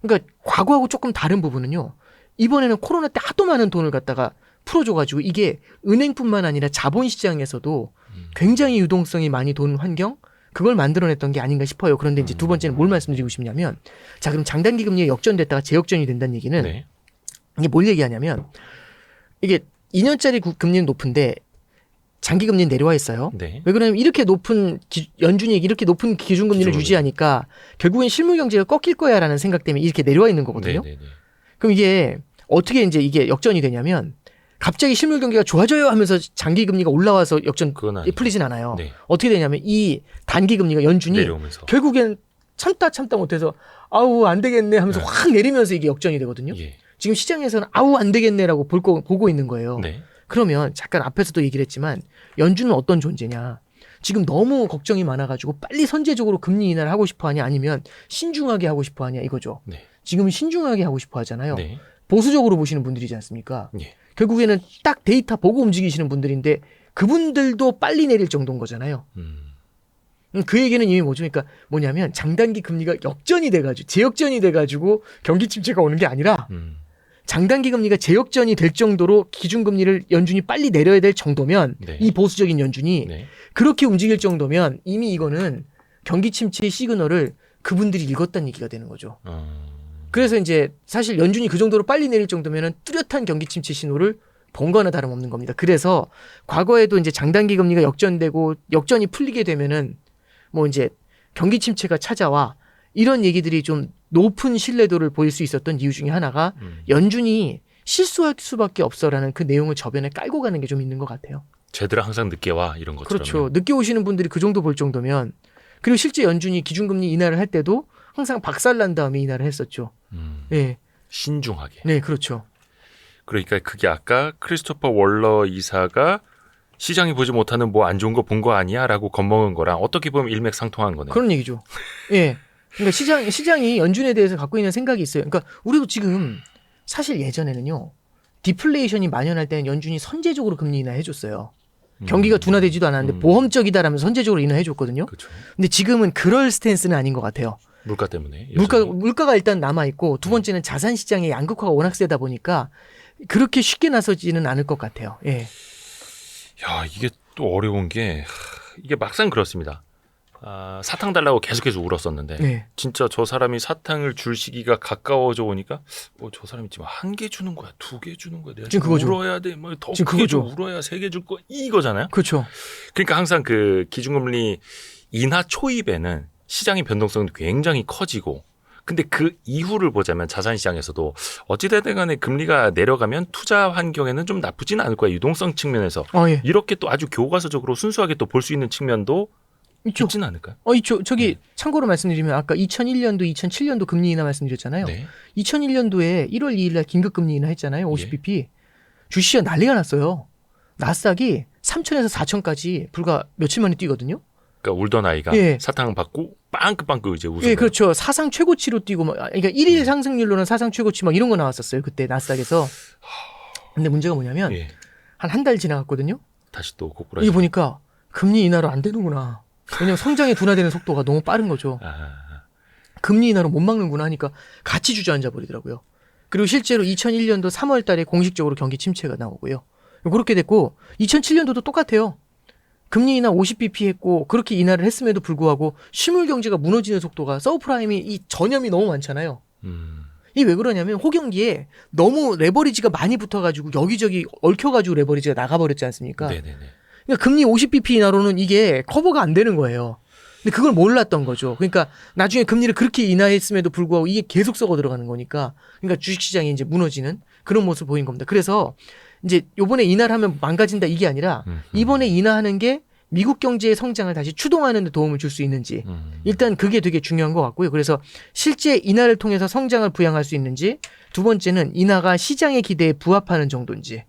그러니까 과거하고 조금 다른 부분은요. 이번에는 코로나 때 하도 많은 돈을 갖다가 풀어줘가지고 이게 은행뿐만 아니라 자본시장에서도 굉장히 유동성이 많이 도는 환경 그걸 만들어냈던 게 아닌가 싶어요. 그런데 이제 두 번째는 뭘 말씀드리고 싶냐면 자 그럼 장단기 금리가 역전됐다가 재역전이 된다는 얘기는 네. 이게 뭘 얘기하냐면 이게 2년짜리 금리는 높은데 장기 금리는 내려와 있어요. 네. 왜 그러냐면 이렇게 높은 연준이 이렇게 높은 기준금리를 기준금리. 유지하니까 결국엔 실물 경제가 꺾일 거야라는 생각 때문에 이렇게 내려와 있는 거거든요. 네, 네, 네. 그럼 이게 어떻게 이제 이게 역전이 되냐면 갑자기 실물 경기가 좋아져요 하면서 장기 금리가 올라와서 역전 그건 아니죠. 풀리진 않아요. 네. 어떻게 되냐면 이 단기 금리가 연준이 내려오면서. 결국엔 참다 못해서 아우 안 되겠네 하면서 네. 확 내리면서 이게 역전이 되거든요. 예. 지금 시장에서는 아우 안 되겠네라고 보고 있는 거예요. 네. 그러면 잠깐 앞에서도 얘기를 했지만 연준은 어떤 존재냐. 지금 너무 걱정이 많아가지고 빨리 선제적으로 금리 인하를 하고 싶어 하냐 아니면 신중하게 하고 싶어 하냐 이거죠. 네. 지금 신중하게 하고 싶어 하잖아요. 네. 보수적으로 보시는 분들이지 않습니까? 예. 결국에는 딱 데이터 보고 움직이시는 분들인데 그분들도 빨리 내릴 정도인 거잖아요. 그 얘기는 이미 뭐죠? 그러니까 뭐냐면 장단기 금리가 역전이 돼가지고 재역전이 돼가지고 경기 침체가 오는 게 아니라 장단기 금리가 재역전이 될 정도로 기준금리를 연준이 빨리 내려야 될 정도면 네. 이 보수적인 연준이 네. 그렇게 움직일 정도면 이미 이거는 경기 침체의 시그널을 그분들이 읽었다는 얘기가 되는 거죠. 그래서 이제 사실 연준이 그 정도로 빨리 내릴 정도면은 뚜렷한 경기 침체 신호를 본 거나 다름없는 겁니다. 그래서 과거에도 이제 장단기 금리가 역전되고 역전이 풀리게 되면은 뭐 이제 경기 침체가 찾아와 이런 얘기들이 좀 높은 신뢰도를 보일 수 있었던 이유 중에 하나가 연준이 실수할 수밖에 없어라는 그 내용을 저변에 깔고 가는 게 좀 있는 것 같아요. 쟤들은 항상 늦게 와 이런 것처럼. 그렇죠. 늦게 오시는 분들이 그 정도 볼 정도면 그리고 실제 연준이 기준금리 인하를 할 때도 항상 박살난 다음에 인하를 했었죠. 네, 신중하게. 네, 그렇죠. 그러니까 그게 아까 크리스토퍼 월러 이사가 시장이 보지 못하는 뭐 안 좋은 거 본 거 아니야라고 겁먹은 거랑 어떻게 보면 일맥상통한 거네요. 그런 얘기죠. 예. 그러니까 시장이 연준에 대해서 갖고 있는 생각이 있어요. 그러니까 우리도 지금 사실 예전에는요. 디플레이션이 만연할 때는 연준이 선제적으로 금리 인하 해줬어요. 경기가 둔화되지도 않았는데 보험적이다라면서 선제적으로 인하해줬거든요. 그렇죠. 근데 지금은 그럴 스탠스는 아닌 것 같아요. 물가 때문에. 여전히. 물가가 일단 남아있고 두 번째는 자산 시장의 양극화가 워낙 세다 보니까 그렇게 쉽게 나서지는 않을 것 같아요. 예. 야, 이게 또 어려운 게 이게 막상 그렇습니다. 사탕 달라고 계속해서 울었었는데 네. 진짜 저 사람이 사탕을 줄 시기가 가까워져 오니까 저 사람이 지금 1개 주는 거야, 2개 주는 거야, 내가 지금 그거죠. 울어야 돼, 더 지금 크게 좀 그거죠. 울어야 3개 줄 거 이거잖아요. 그렇죠. 그러니까 항상 그 기준금리 인하 초입에는 시장의 변동성이 굉장히 커지고 근데 그 이후를 보자면 자산시장에서도 어찌됐든 간에 금리가 내려가면 투자 환경에는 좀 나쁘진 않을 거야. 유동성 측면에서. 예. 이렇게 또 아주 교과서적으로 순수하게 또 볼 수 있는 측면도 있죠. 있진 않을까요? 있죠. 저기 참고로 말씀드리면 아까 2001년도, 2007년도 금리 인하 말씀드렸잖아요. 네. 2001년도에 1월 2일 날 긴급 금리 인하 했잖아요. 50bp. 주시장 난리가 났어요. 나스닥이 3천에서 4천까지 불과 며칠 만에 뛰거든요. 그러니까 울던 아이가 예. 사탕 받고 빵긋빵긋 이제 웃은 예, 거예요. 그렇죠. 사상 최고치로 뛰고 그러니까 1일 상승률로는 사상 최고치 막 이런 거 나왔었어요. 그때 나스닥에서. 근데 문제가 뭐냐면 예. 한 달 지나갔거든요. 다시 또 고꾸라지. 이게 보니까 금리 인하로 안 되는구나. 왜냐면 성장이 둔화되는 속도가 너무 빠른 거죠. 금리 인하로 못 막는구나 하니까 같이 주저앉아 버리더라고요. 그리고 실제로 2001년도 3월 달에 공식적으로 경기 침체가 나오고요. 그렇게 됐고 2007년도도 똑같아요. 금리 인하 50bp 했고 그렇게 인하를 했음에도 불구하고 실물 경제가 무너지는 속도가 서브프라임이 이 전염이 너무 많잖아요. 이게 왜 그러냐면 호경기에 너무 레버리지가 많이 붙어가지고 여기저기 얽혀가지고 레버리지가 나가버렸지 않습니까? 네네네. 그러니까 금리 50bp 인하로는 이게 커버가 안 되는 거예요. 근데 그걸 몰랐던 거죠. 그러니까 나중에 금리를 그렇게 인하했음에도 불구하고 이게 계속 썩어 들어가는 거니까 그러니까 주식시장이 이제 무너지는 그런 모습을 보인 겁니다. 그래서 이제 요번에 인하를 하면 망가진다 이게 아니라 이번에 인하하는 게 미국 경제의 성장을 다시 추동하는 데 도움을 줄 수 있는지 일단 그게 되게 중요한 것 같고요. 그래서 실제 인하를 통해서 성장을 부양할 수 있는지 두 번째는 인하가 시장의 기대에 부합하는 정도인지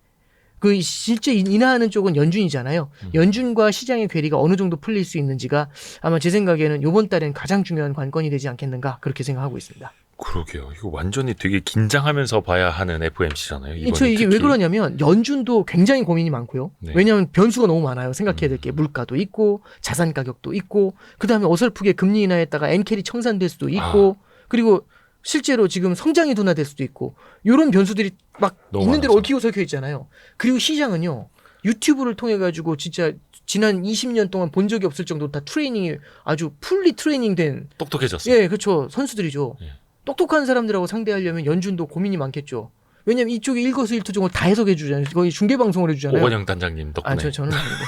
그 실제 인하하는 쪽은 연준이잖아요. 연준과 시장의 괴리가 어느 정도 풀릴 수 있는지가 아마 제 생각에는 이번 달엔 가장 중요한 관건이 되지 않겠는가 그렇게 생각하고 있습니다. 그러게요. 이거 완전히 되게 긴장하면서 봐야 하는 FOMC잖아요. 이번에 이게 왜 그러냐면 연준도 굉장히 고민이 많고요. 네. 왜냐하면 변수가 너무 많아요. 생각해야 될 게 물가도 있고 자산 가격도 있고 그다음에 어설프게 금리 인하했다가 엔캐리 청산될 수도 있고 그리고 실제로 지금 성장이 둔화될 수도 있고 이런 변수들이 막 있는 대로 많아서. 얽히고 설켜 있잖아요. 그리고 시장은요. 유튜브를 통해 가지고 진짜 지난 20년 동안 본 적이 없을 정도로 다 트레이닝이 아주 풀리 트레이닝된 똑똑해졌어요. 예, 그렇죠. 선수들이죠. 예. 똑똑한 사람들하고 상대하려면 연준도 고민이 많겠죠. 왜냐면 이쪽에 일거수일투족을 다 해석해 주잖아요. 거의 중계 방송을 해 주잖아요. 오건영 단장님 덕분에.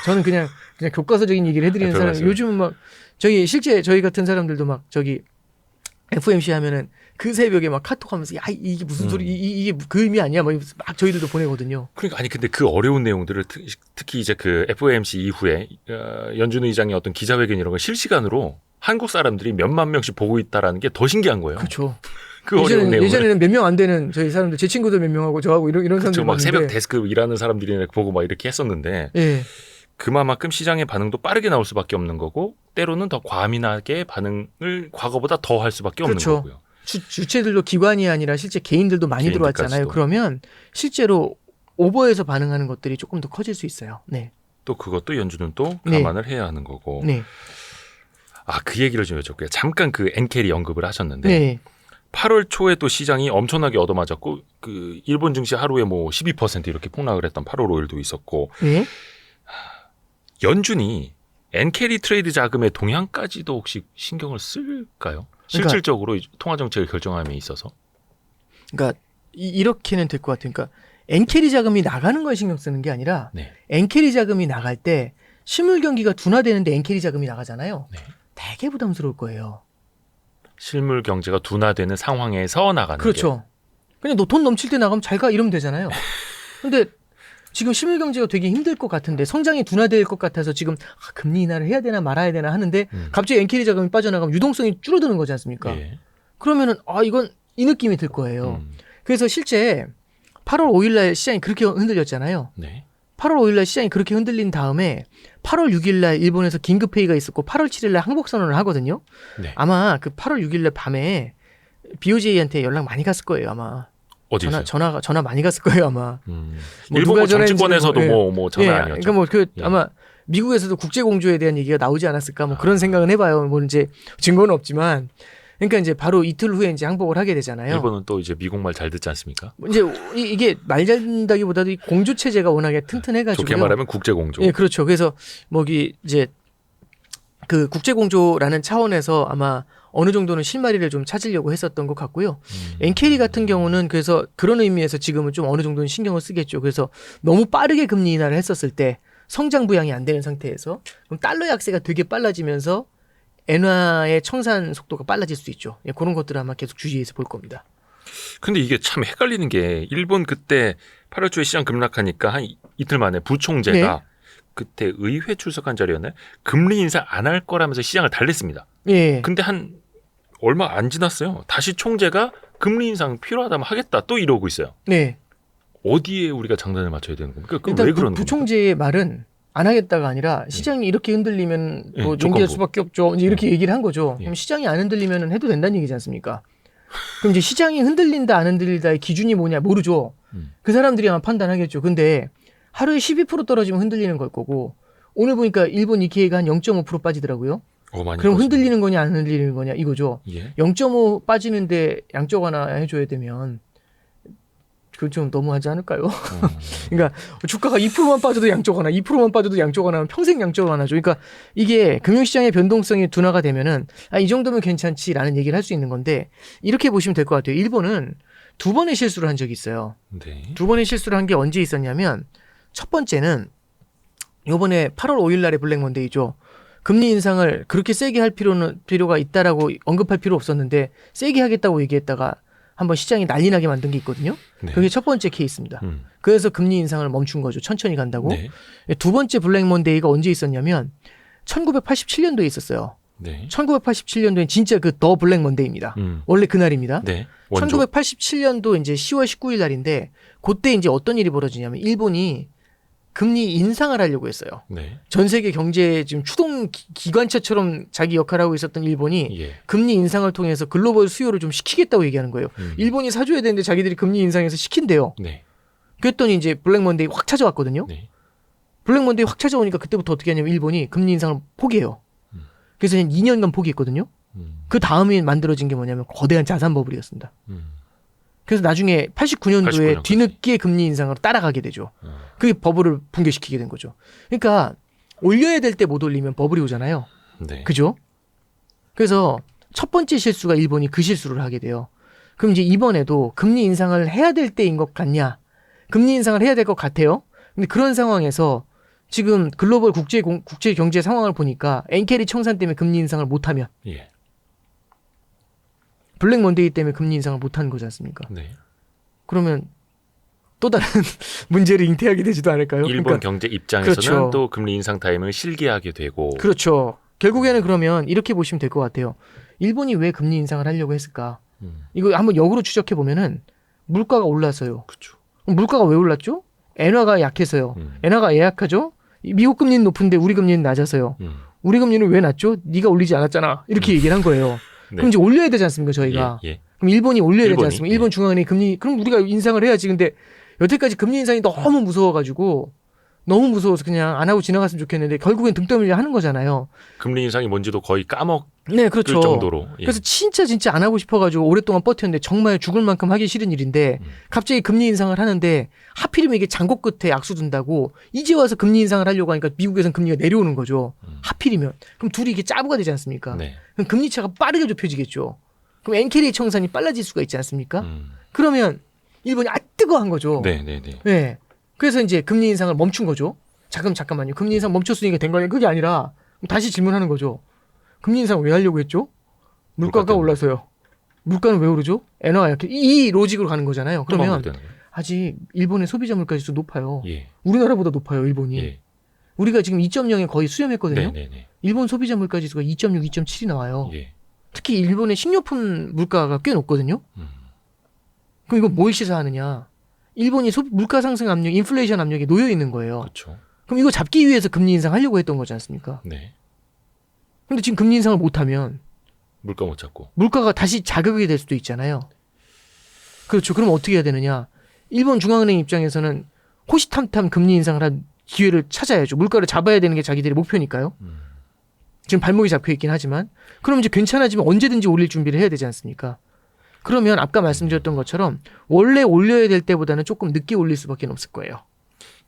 저는 그냥 교과서적인 얘기를 해드리는 사람. 말씀하세요. 요즘은 막 실제 저희 같은 사람들도 막 FOMC 하면은 그 새벽에 막 카톡하면서 야 이게 무슨 소리 이게 그 의미 아니야 막 저희들도 보내거든요. 그러니까 아니 근데 그 어려운 내용들을 특히 이제 그 FOMC 이후에 연준 의장의 어떤 기자회견 이런 걸 실시간으로 한국 사람들이 몇만 명씩 보고 있다라는 게 더 신기한 거예요. 그렇죠. 그 어려운 내용을. 예전에는 몇 명 안 되는 저희 사람들 제 친구들 몇 명하고 저하고 이런 사람들 막 새벽 봤는데 데스크 일하는 사람들이 보고 막 이렇게 했었는데 예. 그만큼 시장의 반응도 빠르게 나올 수밖에 없는 거고 때로는 더 과민하게 반응을 과거보다 더 할 수밖에 없는 그렇죠. 거고요. 주체들도 기관이 아니라 실제 개인들도 많이 개인들까지도. 들어왔잖아요. 그러면 실제로 오버해서 반응하는 것들이 조금 더 커질 수 있어요. 네. 또 그것도 연준은 또 네. 감안을 해야 하는 거고. 네. 그 얘기를 좀 여쭤볼게요. 잠깐 그 엔캐리 언급을 하셨는데 네. 8월 초에 또 시장이 엄청나게 얻어맞았고 그 일본 증시 하루에 뭐 12% 이렇게 폭락을 했던 8월 5일도 있었고 네. 연준이 엔캐리 트레이드 자금의 동향까지도 혹시 신경을 쓸까요? 실질적으로 통화 정책을 결정함에 있어서. 그러니까 이렇게는 될 것 같아요. 그러니까 엔캐리 자금이 나가는 걸 신경 쓰는 게 아니라 네. 엔캐리 자금이 나갈 때 실물 경기가 둔화되는데 엔캐리 자금이 나가잖아요. 네. 되게 부담스러울 거예요. 실물 경제가 둔화되는 상황에서 나가는 그렇죠. 그냥 너 돈 넘칠 때 나가면 잘 가 이러면 되잖아요. 근데 지금 실물 경제가 되게 힘들 것 같은데 성장이 둔화될 것 같아서 지금 금리 인하를 해야 되나 말아야 되나 하는데 갑자기 엔캐리 자금이 빠져나가면 유동성이 줄어드는 거지 않습니까? 게. 예. 그러면은 이건 이 느낌이 들 거예요. 그래서 실제 8월 5일 날 시장이 그렇게 흔들렸잖아요. 네. 8월 5일 날 시장이 그렇게 흔들린 다음에 8월 6일 날 일본에서 긴급 회의가 있었고 8월 7일 날 항복 선언을 하거든요. 네. 아마 그 8월 6일 날 밤에 BOJ한테 연락 많이 갔을 거예요, 아마. 어디서? 전화 많이 갔을 거예요, 아마. 뭐 일본 누가 정치권에서도 전화했는지 뭐 전화 아니었죠. 그러니까 예. 아마 미국에서도 국제 공조에 대한 얘기가 나오지 않았을까 뭐 그런 생각은 해봐요. 뭐 이제 증거는 없지만. 그러니까 이제 바로 이틀 후에 이제 항복을 하게 되잖아요. 일본은 또 이제 미국말 잘 듣지 않습니까? 이제 이게 말 잘 듣는다기보다도 이 공조 체제가 워낙에 튼튼해가지고. 좋게 말하면 국제 공조. 예, 그렇죠. 그래서 뭐 이제 그 국제 공조라는 차원에서 아마 어느 정도는 실마리를 좀 찾으려고 했었던 것 같고요. 엔캐리 같은 경우는 그래서 그런 의미에서 지금은 좀 어느 정도는 신경을 쓰겠죠. 그래서 너무 빠르게 금리 인하를 했었을 때 성장 부양이 안 되는 상태에서 그럼 달러 약세가 되게 빨라지면서 엔화의 청산 속도가 빨라질 수 있죠. 예, 그런 것들을 아마 계속 주의해서 볼 겁니다. 근데 이게 참 헷갈리는 게 일본 그때 8월 초에 시장 급락하니까 한 이틀 만에 부총재가 네. 그때 의회 출석한 자리였나요? 금리 인사 안 할 거라면서 시장을 달랬습니다. 예. 근데 한 얼마 안 지났어요. 다시 총재가 금리 인상 필요하다면 하겠다 또 이러고 있어요. 네. 어디에 우리가 장단을 맞춰야 되는 겁니까? 그건 일단 왜 그러는 겁니까? 부총재의 말은 안 하겠다가 아니라 시장이 이렇게 흔들리면 예, 뭐 조건부. 연기할 수밖에 없죠. 이제 이렇게 얘기를 한 거죠. 예. 그럼 시장이 안 흔들리면 해도 된다는 얘기지 않습니까? 그럼 이제 시장이 흔들린다 안 흔들린다의 기준이 뭐냐 모르죠. 그 사람들이 아마 판단하겠죠. 근데 하루에 12% 떨어지면 흔들리는 걸 거고 오늘 보니까 일본 니케이가 한 0.5% 빠지더라고요. 많이 그럼 빠졌습니다. 흔들리는 거냐 안 흔들리는 거냐 이거죠. 예. 0.5 빠지는데 양적 완화 해줘야 되면 그건 좀 너무하지 않을까요? 그러니까 주가가 2%만 빠져도 양적 완화, 2%만 빠져도 양적 완화면 평생 양적 완화죠. 그러니까 이게 금융시장의 변동성이 둔화가 되면은 이 정도면 괜찮지라는 얘기를 할 수 있는 건데 이렇게 보시면 될 것 같아요. 일본은 두 번의 실수를 한 적이 있어요. 네. 두 번의 실수를 한 게 언제 있었냐면 첫 번째는 요번에 8월 5일 날의 블랙 먼데이죠. 금리 인상을 그렇게 세게 할 필요가 있다라고 언급할 필요 없었는데 세게 하겠다고 얘기했다가 한번 시장이 난리 나게 만든 게 있거든요. 네. 그게 첫 번째 케이스입니다. 그래서 금리 인상을 멈춘 거죠. 천천히 간다고. 네. 두 번째 블랙 먼데이가 언제 있었냐면 1987년도에 있었어요. 네. 1987년도엔 진짜 그 더 블랙 먼데이입니다. 원래 그날입니다. 네. 원조. 1987년도 이제 10월 19일 날인데 그때 이제 어떤 일이 벌어지냐면 일본이 금리 인상을 하려고 했어요. 네. 전 세계 경제에 지금 추동 기관차처럼 자기 역할을 하고 있었던 일본이 예. 금리 인상을 통해서 글로벌 수요를 좀 시키겠다고 얘기하는 거예요. 일본이 사줘야 되는데 자기들이 금리 인상해서 시킨대요. 네. 그랬더니 이제 블랙 먼데이 확 찾아왔거든요. 네. 블랙 먼데이 확 찾아오니까 그때부터 어떻게 하냐면 일본이 금리 인상을 포기해요. 그래서 한 2년간 포기했거든요. 그 다음에 만들어진 게 뭐냐면 거대한 자산 버블이었습니다. 그래서 나중에 89년도에 89년까지. 뒤늦게 금리 인상으로 따라가게 되죠. 그게 버블을 붕괴시키게 된 거죠. 그러니까 올려야 될 때 못 올리면 버블이 오잖아요. 네. 그죠? 그래서 첫 번째 실수가 일본이 그 실수를 하게 돼요. 그럼 이제 이번에도 금리 인상을 해야 될 때인 것 같냐? 금리 인상을 해야 될 것 같아요. 근데 그런 상황에서 지금 글로벌 국제 경제 상황을 보니까 엔캐리 청산 때문에 금리 인상을 못하면 예. 블랙 먼데이 때문에 금리 인상을 못하는 거지 않습니까? 네. 그러면 또 다른 문제를 잉태하게 되지도 않을까요? 일본 그러니까 경제 입장에서는 그렇죠. 또 금리 인상 타임을 실기하게 되고. 그렇죠. 결국에는 그러면 이렇게 보시면 될 것 같아요. 일본이 왜 금리 인상을 하려고 했을까? 이거 한번 역으로 추적해 보면은 물가가 올라서요. 그렇죠. 물가가 왜 올랐죠? 엔화가 약해서요. 엔화가 예약하죠? 미국 금리는 높은데 우리 금리는 낮아서요. 우리 금리는 왜 낮죠? 네가 올리지 않았잖아. 이렇게 얘기를 한 거예요. 네. 그럼 이제 올려야 되지 않습니까, 저희가? 예. 예. 그럼 일본이 올려야 되지 일본이? 않습니까? 일본 중앙은행이 금리, 그럼 우리가 인상을 해야지. 근데 여태까지 금리 인상이 너무 무서워가지고 너무 무서워서 그냥 안 하고 지나갔으면 좋겠는데 결국엔 등 떠밀려 하는 거잖아요. 금리 인상이 뭔지도 거의 까먹을 네, 그렇죠. 정도로. 예. 그래서 진짜 안 하고 싶어가지고 오랫동안 버텼는데 정말 죽을 만큼 하기 싫은 일인데 갑자기 금리 인상을 하는데 하필이면 이게 장고 끝에 악수 둔다고 이제 와서 금리 인상을 하려고 하니까 미국에서는 금리가 내려오는 거죠. 하필이면. 그럼 둘이 이게 짜부가 되지 않습니까? 네. 그럼 금리 차가 빠르게 좁혀지겠죠. 그럼 엔캐리 청산이 빨라질 수가 있지 않습니까? 그러면 일본이 뜨거워한 거죠. 네, 네, 네. 네. 그래서 이제 금리 인상을 멈춘 거죠. 잠깐만요. 금리 인상 멈췄으니까 된 거냐? 그게 아니라 다시 질문하는 거죠. 금리 인상 왜 하려고 했죠? 물가가 때문에. 올라서요. 물가는 왜 오르죠? 엔화가 약해. 이 로직으로 가는 거잖아요. 그러면 되는 거예요. 아직 일본의 소비자 물가 지수 높아요. 예. 우리나라보다 높아요, 일본이. 예. 우리가 지금 2.0에 거의 수렴했거든요. 네, 네, 네. 일본 소비자 물가 지수가 2.6, 2.7이 나와요. 예. 특히 일본의 식료품 물가가 꽤 높거든요. 그럼 이거 뭘 시사하느냐? 일본이 물가 상승 압력, 인플레이션 압력에 놓여 있는 거예요. 그렇죠. 그럼 이거 잡기 위해서 금리 인상 하려고 했던 거지 않습니까? 네. 근데 지금 금리 인상을 못하면 물가 못 잡고. 물가가 다시 자극이 될 수도 있잖아요. 그렇죠. 그럼 어떻게 해야 되느냐? 일본 중앙은행 입장에서는 호시탐탐 금리 인상을 한 기회를 찾아야죠. 물가를 잡아야 되는 게 자기들의 목표니까요. 지금 발목이 잡혀 있긴 하지만 그럼 이제 괜찮아지면 언제든지 올릴 준비를 해야 되지 않습니까? 그러면 아까 말씀드렸던 것처럼 원래 올려야 될 때보다는 조금 늦게 올릴 수밖에 없을 거예요.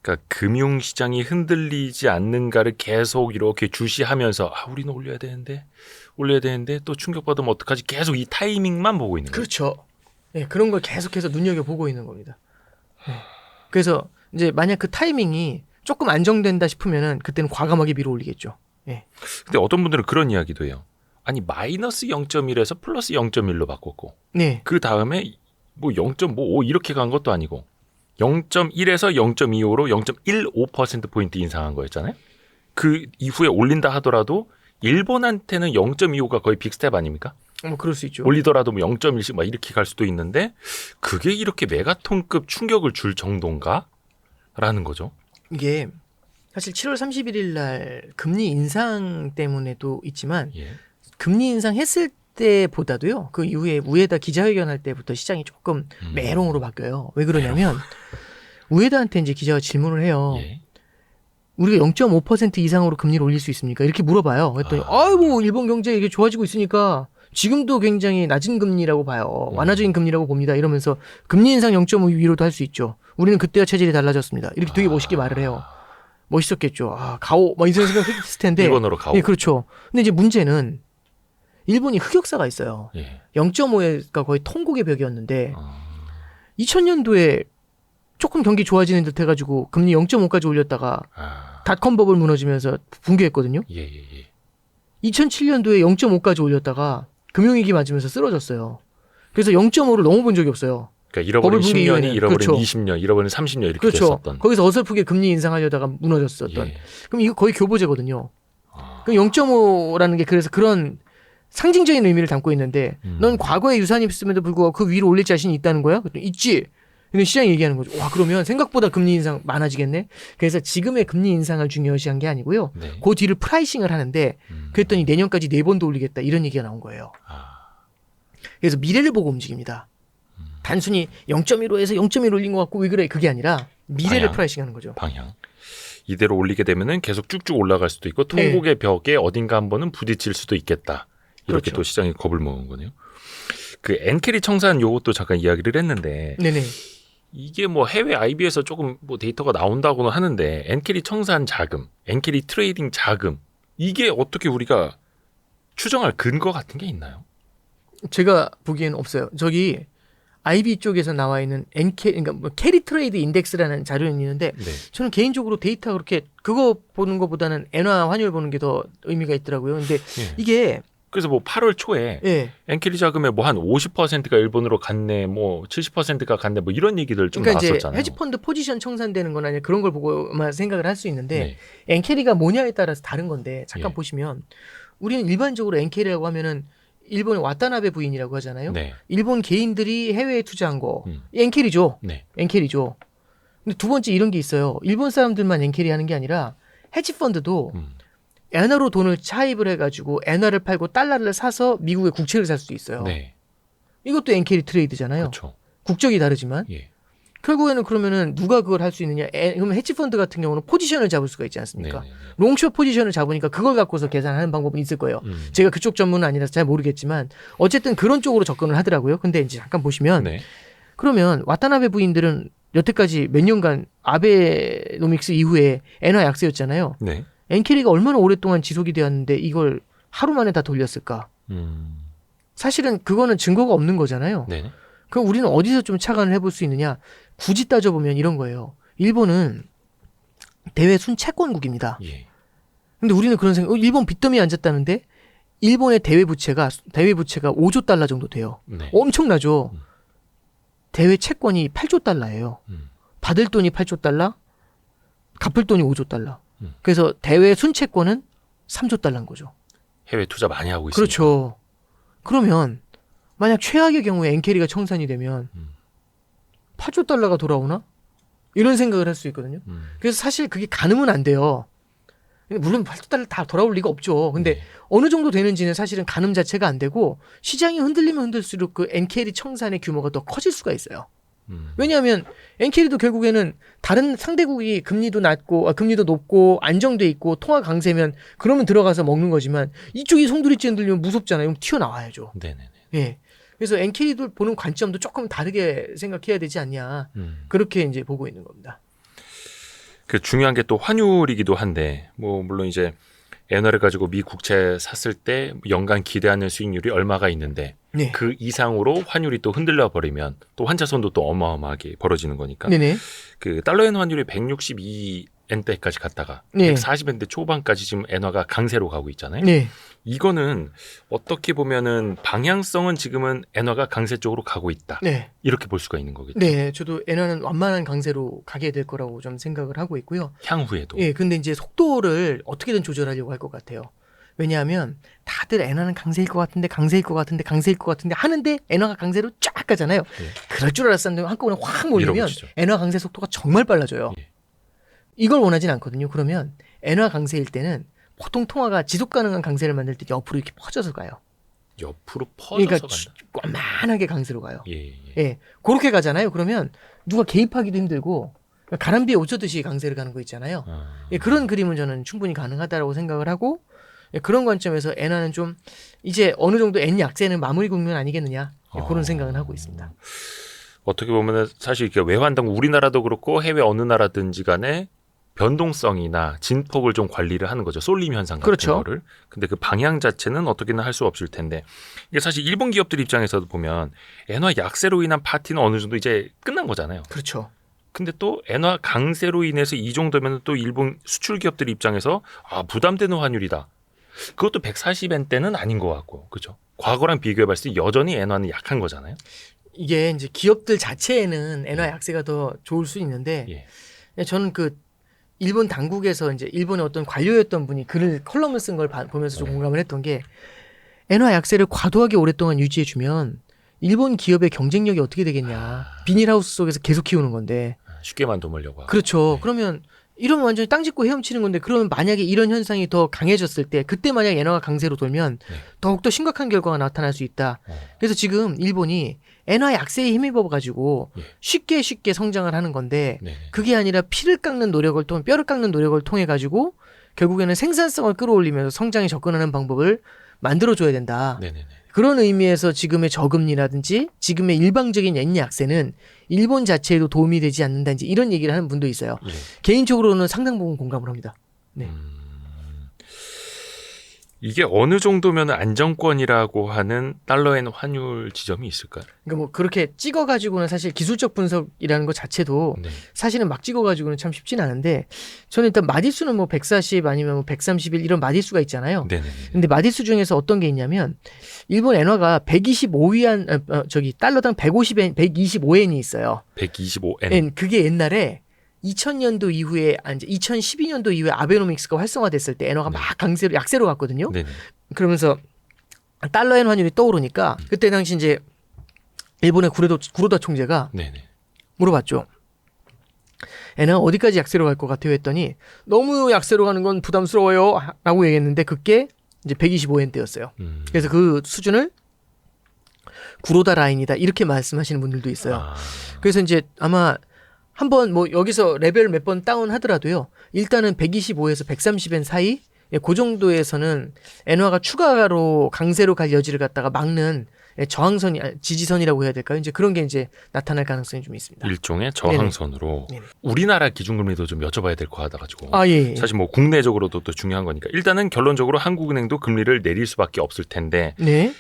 그러니까 금융시장이 흔들리지 않는가를 계속 이렇게 주시하면서 우리는 올려야 되는데 또 충격받으면 어떡하지? 계속 이 타이밍만 보고 있는 거예요. 그렇죠. 네, 그런 걸 계속해서 눈여겨보고 있는 겁니다. 네. 그래서 이제 만약 그 타이밍이 조금 안정된다 싶으면은 그때는 과감하게 밀어 올리겠죠. 네. 근데 어떤 분들은 그런 이야기도 해요. 아니 마이너스 0.1에서 플러스 0.1로 바꿨고 네. 그 다음에 뭐 0.5 이렇게 간 것도 아니고 0.1에서 0.25로 0.15%포인트 인상한 거였잖아요. 그 이후에 올린다 하더라도 일본한테는 0.25가 거의 빅스텝 아닙니까? 뭐 그럴 수 있죠. 올리더라도 뭐 0.1씩 막 이렇게 갈 수도 있는데 그게 이렇게 메가톤급 충격을 줄 정도인가? 라는 거죠. 이게 사실 7월 31일 날 금리 인상 때문에도 있지만 예. 금리 인상했을 때보다도요. 그 이후에 우에다 기자회견할 때부터 시장이 조금 메롱으로 바뀌어요. 왜 그러냐면 우에다한테 이제 기자가 질문을 해요. 예. 우리가 0.5% 이상으로 금리를 올릴 수 있습니까? 이렇게 물어봐요. 그랬더니 아이고 일본 경제 이게 좋아지고 있으니까 지금도 굉장히 낮은 금리라고 봐요. 완화적인 금리라고 봅니다. 이러면서 금리 인상 0.5 위로도 할 수 있죠. 우리는 그때와 체질이 달라졌습니다. 이렇게 되게 멋있게 말을 해요. 멋있었겠죠. 가오 막 이런 생각했을 텐데. 일본어로 가오. 예, 그렇죠. 근데 이제 문제는 일본이 흑역사가 있어요. 예. 0.5가 거의 통곡의 벽이었는데 2000년도에 조금 경기 좋아지는 듯 해가지고 금리 0.5까지 올렸다가 닷컴 버블 무너지면서 붕괴했거든요. 예, 예, 예. 2007년도에 0.5까지 올렸다가 금융위기 맞으면서 쓰러졌어요. 그래서 0.5를 넘어본 적이 없어요. 그러니까 잃어버린 버블 붕괴 10년이 이후에는. 잃어버린 그렇죠. 20년, 잃어버린 30년 이렇게 그렇죠. 됐었던. 거기서 어설프게 금리 인상하려다가 무너졌었던. 예. 그럼 이거 거의 교보제거든요. 아. 그럼 0.5라는 게 그래서 그런 상징적인 의미를 담고 있는데 넌 과거에 유산이 있음에도 불구하고 그 위로 올릴 자신이 있다는 거야? 그랬더니 있지. 근데 시장이 얘기하는 거죠. 와, 그러면 생각보다 금리 인상 많아지겠네. 그래서 지금의 금리 인상을 중요시한 게 아니고요. 네. 그 뒤를 프라이싱을 하는데 그랬더니 내년까지 4번 더 올리겠다 이런 얘기가 나온 거예요. 아. 그래서 미래를 보고 움직입니다. 단순히 0.15에서 0.1 올린 것 같고 왜 그래? 그게 아니라 미래를 방향. 프라이싱하는 거죠. 방향. 이대로 올리게 되면은 계속 쭉쭉 올라갈 수도 있고 네. 통곡의 벽에 어딘가 한 번은 부딪힐 수도 있겠다. 이렇게 그렇죠. 또 시장이 겁을 먹은 거네요. 그 엔캐리 청산 요것도 잠깐 이야기를 했는데 네네. 이게 뭐 해외 IB에서 조금 뭐 데이터가 나온다고는 하는데 엔캐리 청산 자금, 엔캐리 트레이딩 자금 이게 어떻게 우리가 추정할 근거 같은 게 있나요? 제가 보기에는 없어요. 저기 IB 쪽에서 나와 있는 그러니까 뭐 캐리 트레이드 인덱스라는 자료는 있는데 네. 저는 개인적으로 데이터가 그렇게 그거 보는 것보다는 엔화 환율 보는 게 더 의미가 있더라고요. 근데 예. 이게 그래서 뭐 8월 초에 예. 엔캐리 자금의 뭐 한 50%가 일본으로 갔네, 뭐 70%가 갔네, 뭐 이런 얘기들 좀 그러니까 이제 나왔었잖아요. 헤지펀드 포지션 청산되는 건 아니라 그런 걸 보고만 생각을 할 수 있는데 네. 엔캐리가 뭐냐에 따라서 다른 건데 잠깐 예. 보시면 우리는 일반적으로 엔캐리라고 하면은 일본의 와타나베 부인이라고 하잖아요. 네. 일본 개인들이 해외에 투자한 거 음. 엔캐리죠. 네. 엔캐리죠. 근데 두 번째 이런 게 있어요. 일본 사람들만 엔캐리 하는 게 아니라 헤지펀드도 엔화로 돈을 차입을 해가지고 엔화를 팔고 달러를 사서 미국의 국채를 살 수도 있어요. 네. 이것도 엔캐리 트레이드잖아요. 그렇죠. 국적이 다르지만 예. 결국에는 그러면은 누가 그걸 할 수 있느냐? 그러면 헤지펀드 같은 경우는 포지션을 잡을 수가 있지 않습니까? 네. 네. 롱숏 포지션을 잡으니까 그걸 갖고서 계산하는 방법은 있을 거예요. 제가 그쪽 전문은 아니라서 잘 모르겠지만 어쨌든 그런 쪽으로 접근을 하더라고요. 근데 이제 잠깐 보시면 네. 그러면 와타나베 부인들은 여태까지 몇 년간 아베노믹스 이후에 엔화 약세였잖아요. 네. 엔캐리가 얼마나 오랫동안 지속이 되었는데 이걸 하루 만에 다 돌렸을까? 사실은 그거는 증거가 없는 거잖아요. 네. 그럼 우리는 어디서 좀 착안을 해볼 수 있느냐? 굳이 따져보면 이런 거예요. 일본은 대외 순채권국입니다. 예. 근데 우리는 그런 생각, 일본 빚더미에 앉았다는데 일본의 대외 부채가 5조 달러 정도 돼요. 네. 엄청나죠. 대외 채권이 8조 달러예요. 음. 받을 돈이 8조 달러, 갚을 돈이 5조 달러. 그래서 대외 순채권은 3조 달러인 거죠. 해외 투자 많이 하고 있습니다. 그렇죠. 그러면 만약 최악의 경우에 엔캐리가 청산이 되면 8조 달러가 돌아오나? 이런 생각을 할 수 있거든요. 그래서 사실 그게 가늠은 안 돼요. 물론 8조 달러 다 돌아올 리가 없죠. 근데 네. 어느 정도 되는지는 사실은 가늠 자체가 안 되고 시장이 흔들리면 흔들수록 그 엔캐리 청산의 규모가 더 커질 수가 있어요. 왜냐하면 엔캐리도 결국에는 다른 상대국이 금리도 높고 안정돼 있고 통화 강세면 그러면 들어가서 먹는 거지만 이쪽이 송두리째 흔들리면 무섭잖아요. 그럼 튀어나와야죠. 네네네. 예. 그래서 엔캐리도 보는 관점도 조금 다르게 생각해야 되지 않냐. 그렇게 이제 보고 있는 겁니다. 그 중요한 게 또 환율이기도 한데 뭐 물론 이제 엔화를 가지고 미 국채 샀을 때 연간 기대하는 수익률이 얼마가 있는데 네. 그 이상으로 환율이 또 흔들려 버리면 또 환차손도 또 어마어마하게 벌어지는 거니까 네네. 그 달러엔 환율이 162엔대까지 갔다가 네. 140엔대 초반까지 지금 엔화가 강세로 가고 있잖아요. 네. 이거는 어떻게 보면은 방향성은 지금은 엔화가 강세 쪽으로 가고 있다. 네. 이렇게 볼 수가 있는 거겠죠. 네. 저도 엔화는 완만한 강세로 가게 될 거라고 좀 생각을 하고 있고요. 향후에도. 예. 근데 이제 속도를 어떻게든 조절하려고 할 것 같아요. 왜냐하면 다들 엔화는 강세일 것 같은데 하는데 엔화가 강세로 쫙 가잖아요. 예. 그럴 줄 알았었는데 한꺼번에 확 몰리면 밀어붙이죠. 엔화 강세 속도가 정말 빨라져요. 예. 이걸 원하진 않거든요. 그러면 엔화 강세일 때는 보통 통화가 지속 가능한 강세를 만들 때 옆으로 이렇게 퍼져서 가요. 옆으로 퍼져서 그러니까 간다. 완만하게 강세로 가요. 예, 예. 예, 그렇게 가잖아요. 그러면 누가 개입하기도 힘들고 가람비에 옷젖듯이 강세를 가는 거 있잖아요. 예, 그런 그림은 저는 충분히 가능하다고 생각을 하고 예, 그런 관점에서 엔화는 좀 이제 어느 정도 엔 약세는 마무리 국면 아니겠느냐 예, 그런 생각은 하고 있습니다. 어떻게 보면은 사실 이렇게 외환당 우리나라도 그렇고 해외 어느 나라든지 간에 변동성이나 진폭을 좀 관리를 하는 거죠. 쏠림 현상 같은 그렇죠. 거를. 근데 그 방향 자체는 어떻게든 할 수 없을 텐데 이게 사실 일본 기업들 입장에서도 보면 엔화 약세로 인한 파티는 어느 정도 이제 끝난 거잖아요. 그렇죠. 근데 또 엔화 강세로 인해서 이 정도면 또 일본 수출 기업들 입장에서 아 부담되는 환율이다. 그것도 140엔대는 아닌 것 같고, 그렇죠? 과거랑 비교해봤을 때 여전히 엔화는 약한 거잖아요. 이게 이제 기업들 자체에는 엔화 약세가 더 좋을 수 있는데 예. 저는 그 일본 당국에서 이제 일본의 어떤 관료였던 분이 컬럼을 쓴 걸 보면서 좀 공감을 했던 게 엔화 약세를 과도하게 오랫동안 유지해 주면 일본 기업의 경쟁력이 어떻게 되겠냐. 비닐하우스 속에서 계속 키우는 건데. 쉽게만 돈 벌려고 하고. 그렇죠. 네. 그러면 이러면 완전히 땅 짚고 헤엄치는 건데 그러면 만약에 이런 현상이 더 강해졌을 때 그때 만약 엔화가 강세로 돌면 네. 더욱더 심각한 결과가 나타날 수 있다. 그래서 지금 일본이 엔화 약세에 힘입어 가지고 예. 쉽게 성장을 하는 건데 네. 그게 아니라 피를 깎는 노력을 통해 뼈를 깎는 노력을 통해 가지고 결국에는 생산성을 끌어올리면서 성장에 접근하는 방법을 만들어줘야 된다. 네네네. 그런 의미에서 지금의 저금리라든지 지금의 일방적인 yen 약세는 일본 자체에도 도움이 되지 않는다. 이제 이런 얘기를 하는 분도 있어요. 예. 개인적으로는 상당 부분 공감을 합니다. 네. 이게 어느 정도면 안정권이라고 하는 달러엔 환율 지점이 있을까요? 그러니까 뭐 그렇게 찍어가지고는 사실 기술적 분석이라는 것 자체도 네. 사실은 막 찍어가지고는 참 쉽진 않은데 저는 일단 마디수는 뭐 140 아니면 뭐 131 이런 마디수가 있잖아요. 네네. 근데 마디수 중에서 어떤 게 있냐면 일본 엔화가 125위안 달러당 150엔 125엔이 있어요. 125N. 그게 옛날에 2000년도 이후에 이제 2012년도 이후에 아베노믹스가 활성화됐을 때 엔화가 네. 막 강세로 약세로 갔거든요. 네네. 그러면서 달러엔 환율이 떠오르니까 그때 당시 이제 일본의 구로다 총재가 네네. 물어봤죠. 엔화 어디까지 약세로 갈 것 같아요 했더니 너무 약세로 가는 건 부담스러워요 라고 얘기했는데 그게 이제 125엔대였어요. 그래서 그 수준을 구로다 라인이다 이렇게 말씀하시는 분들도 있어요. 아, 그래서 이제 아마 한번 뭐 여기서 레벨 몇 번 다운 하더라도요. 일단은 125에서 130엔 사이 그 정도에서는 엔화가 추가로 강세로 갈 여지를 갖다가 막는 저항선이 지지선이라고 해야 될까요? 이제 그런 게 이제 나타날 가능성이 좀 있습니다. 일종의 저항선으로 네네. 우리나라 기준금리도 좀 여쭤봐야 될 것 같아가지고. 아 예. 사실 뭐 국내적으로도 또 중요한 거니까 일단은 결론적으로 한국은행도 금리를 내릴 수밖에 없을 텐데 네.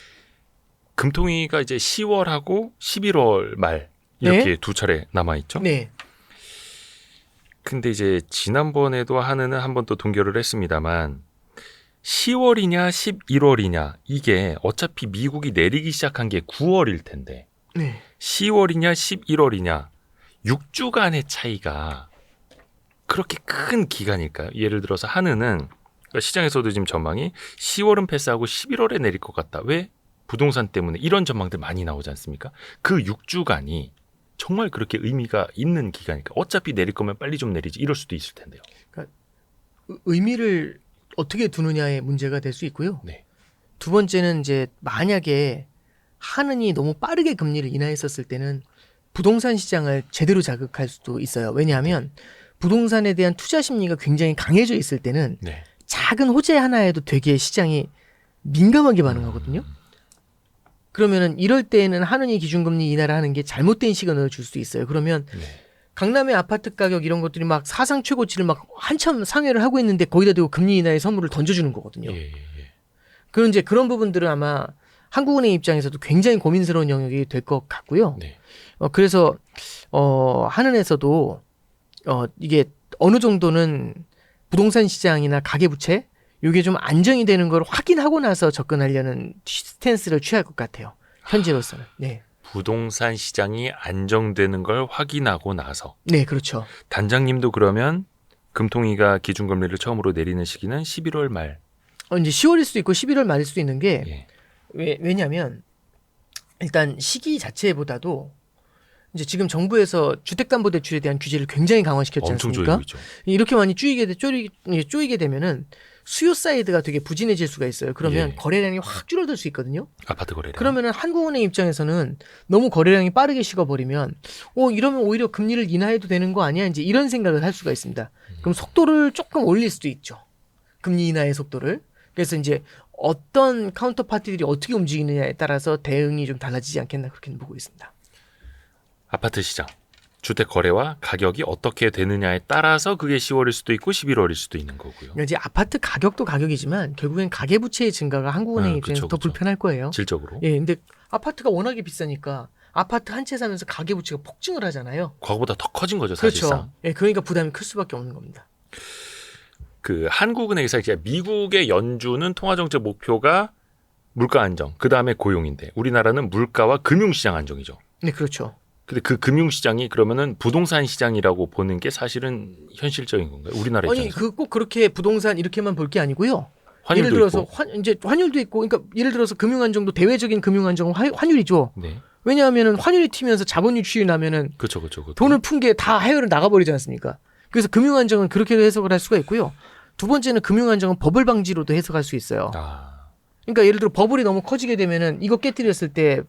금통위가 이제 10월하고 11월 말 이렇게 두 차례 남아 있죠. 네. 근데 이제 지난번에도 한은은 한 번 또 동결을 했습니다만 10월이냐 11월이냐 이게 어차피 미국이 내리기 시작한 게 9월일 텐데 네. 10월이냐 11월이냐 6주간의 차이가 그렇게 큰 기간일까요? 예를 들어서 한은은 그러니까 시장에서도 지금 전망이 10월은 패스하고 11월에 내릴 것 같다. 왜? 부동산 때문에 이런 전망들 많이 나오지 않습니까? 그 6주간이 정말 그렇게 의미가 있는 기간일까? 어차피 내릴 거면 빨리 좀 내리지 이럴 수도 있을 텐데요. 의미를 어떻게 두느냐의 문제가 될 수 있고요. 네. 두 번째는 이제 만약에 한은이 너무 빠르게 금리를 인하했었을 때는 부동산 시장을 제대로 자극할 수도 있어요. 왜냐하면 부동산에 대한 투자 심리가 굉장히 강해져 있을 때는 네. 작은 호재 하나에도 되게 시장이 민감하게 반응하거든요. 그러면은 이럴 때에는 한은이 기준금리 인하를 하는 게 잘못된 시그널을 줄 수도 있어요. 그러면 네. 강남의 아파트 가격 이런 것들이 막 사상 최고치를 막 한참 상회를 하고 있는데 거기다 대고 금리 인하의 선물을 던져주는 거거든요. 예, 예. 그런 이제 그런 부분들은 아마 한국은행 입장에서도 굉장히 고민스러운 영역이 될 것 같고요. 네. 그래서 한은에서도 이게 어느 정도는 부동산 시장이나 가계부채 이게 좀 안정이 되는 걸 확인하고 나서 접근하려는 스탠스를 취할 것 같아요. 현재로서는. 네. 부동산 시장이 안정되는 걸 확인하고 나서 네, 그렇죠. 단장님도 그러면 금통위가 기준금리를 처음으로 내리는 시기는 11월 말. 이제 10월일 수도 있고 11월 말일 수도 있는 게 예. 왜냐하면 일단 시기 자체보다도 이제 지금 정부에서 주택담보대출에 대한 규제를 굉장히 강화시켰지 엄청 않습니까? 조이고 있죠. 이렇게 많이 쪼이게 되면은 수요 사이드가 되게 부진해질 수가 있어요. 그러면 예. 거래량이 확 줄어들 수 있거든요. 아파트 거래량. 그러면은 한국은행 입장에서는 너무 거래량이 빠르게 식어버리면 이러면 오히려 금리를 인하해도 되는 거 아니야? 이제 이런 생각을 할 수가 있습니다. 그럼 속도를 조금 올릴 수도 있죠. 금리 인하의 속도를. 그래서 이제 어떤 카운터 파티들이 어떻게 움직이느냐에 따라서 대응이 좀 달라지지 않겠나 그렇게 보고 있습니다. 아파트 시장. 주택 거래와 가격이 어떻게 되느냐에 따라서 그게 10월일 수도 있고 11월일 수도 있는 거고요. 그러니까 이제 아파트 가격도 가격이지만 결국엔 가계부채의 증가가 한국은행 입장에서 그쵸, 더 그쵸. 불편할 거예요. 질적으로. 예, 근데 아파트가 워낙에 비싸니까 아파트 한 채 사면서 가계부채가 폭증을 하잖아요. 과거보다 더 커진 거죠, 사실상. 그렇죠. 예, 그러니까 부담이 클 수밖에 없는 겁니다. 그 한국은행에서 이제 미국의 연준은 통화정책 목표가 물가 안정, 그 다음에 고용인데 우리나라는 물가와 금융시장 안정이죠. 네, 그렇죠. 근데 그 금융시장이 그러면은 부동산 시장이라고 보는 게 사실은 현실적인 건가요? 우리나라 아니, 입장에서? 그 꼭 그렇게 부동산 이렇게만 볼 게 아니고요. 환율도 예를 들어서 있고. 이제 환율도 있고, 그러니까 예를 들어서 금융 안정도 대외적인 금융 안정은 환율이죠. 네. 왜냐하면은 환율이 튀면서 자본 유출이 나면은 그렇죠. 돈을 푼 게 다 해외로 나가버리지 않습니까? 그래서 금융 안정은 그렇게 해석을 할 수가 있고요. 두 번째는 금융 안정은 버블 방지로도 해석할 수 있어요. 아, 그러니까 예를 들어 버블이 너무 커지게 되면은 이거 깨뜨렸을 때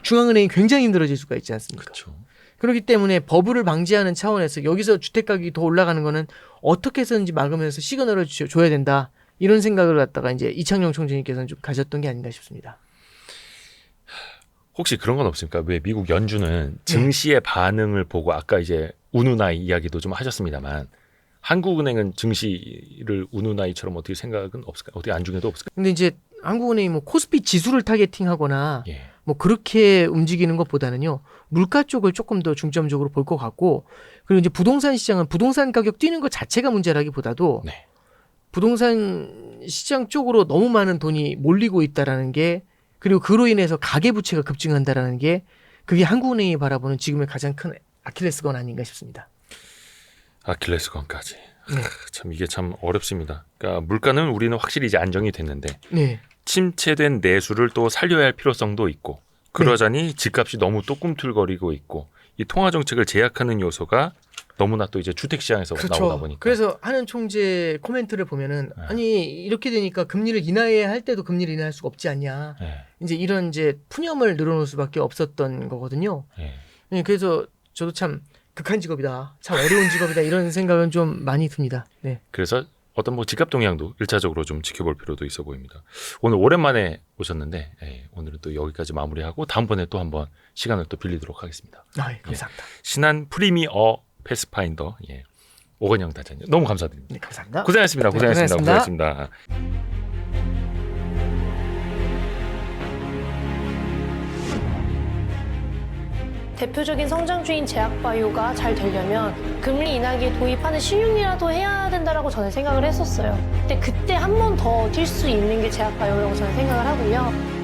중앙은행이 굉장히 힘들어질 수가 있지 않습니까? 그렇죠. 그렇기 때문에 버블을 방지하는 차원에서 여기서 주택 가격이 더 올라가는 거는 어떻게 해서든지 막으면서 시그널을 줘야 된다. 이런 생각을 갖다가 이제 이창용 총재님께서는 좀 가졌던 게 아닌가 싶습니다. 혹시 그런 건 없습니까? 왜 미국 연준은 증시의 반응을 보고 아까 이제 운운아이 이야기도 좀 하셨습니다만 한국은행은 증시를 운운아이처럼 어떻게 생각은 없을까요? 어떻게 안중에도 없을까요? 근데 이제 한국은행이 뭐 코스피 지수를 타겟팅하거나 예. 뭐 그렇게 움직이는 것보다는요. 물가 쪽을 조금 더 중점적으로 볼 것 같고 그리고 이제 부동산 시장은 부동산 가격 뛰는 것 자체가 문제라기보다도 네. 부동산 시장 쪽으로 너무 많은 돈이 몰리고 있다라는 게 그리고 그로 인해서 가계부채가 급증한다라는 게 그게 한국은행이 바라보는 지금의 가장 큰 아킬레스건 아닌가 싶습니다. 아킬레스건까지. 네. 참 이게 참 어렵습니다. 그러니까 물가는 우리는 확실히 이제 안정이 됐는데 네. 침체된 내수를 또 살려야 할 필요성도 있고 그러자니 집값이 너무 또 꿈틀거리고 있고 이 통화 정책을 제약하는 요소가 너무나 또 이제 주택 시장에서 나오다 보니까 그래서 하는 총재 코멘트를 보면은 네. 아니 이렇게 되니까 금리를 인하해야 할 때도 금리를 인하할 수가 없지 않냐. 예, 이제 이런 이제 푸념을 늘어놓을 수밖에 없었던 거거든요. 예. 네, 그래서 저도 참 극한 직업이다. 참 어려운 직업이다. 이런 생각은 좀 많이 듭니다. 네. 그래서 어떤 뭐 집값 동향도 1차적으로 좀 지켜볼 필요도 있어 보입니다. 오늘 오랜만에 오셨는데 오늘은 또 여기까지 마무리하고 다음번에 또 한번 시간을 또 빌리도록 하겠습니다. 아, 감사합니다. 신한 프리미어 패스파인더 오건영 단장님 너무 감사드립니다. 네, 감사합니다. 고생하셨습니다. 네, 고생하셨습니다. 대표적인 성장주인 제약바이오가 잘 되려면 금리 인하기에 도입하는 신윤이라도 해야 된다라고 저는 생각을 했었어요. 근데 그때 한 번 더 뛸 수 있는 게 제약바이오라고 저는 생각을 하고요.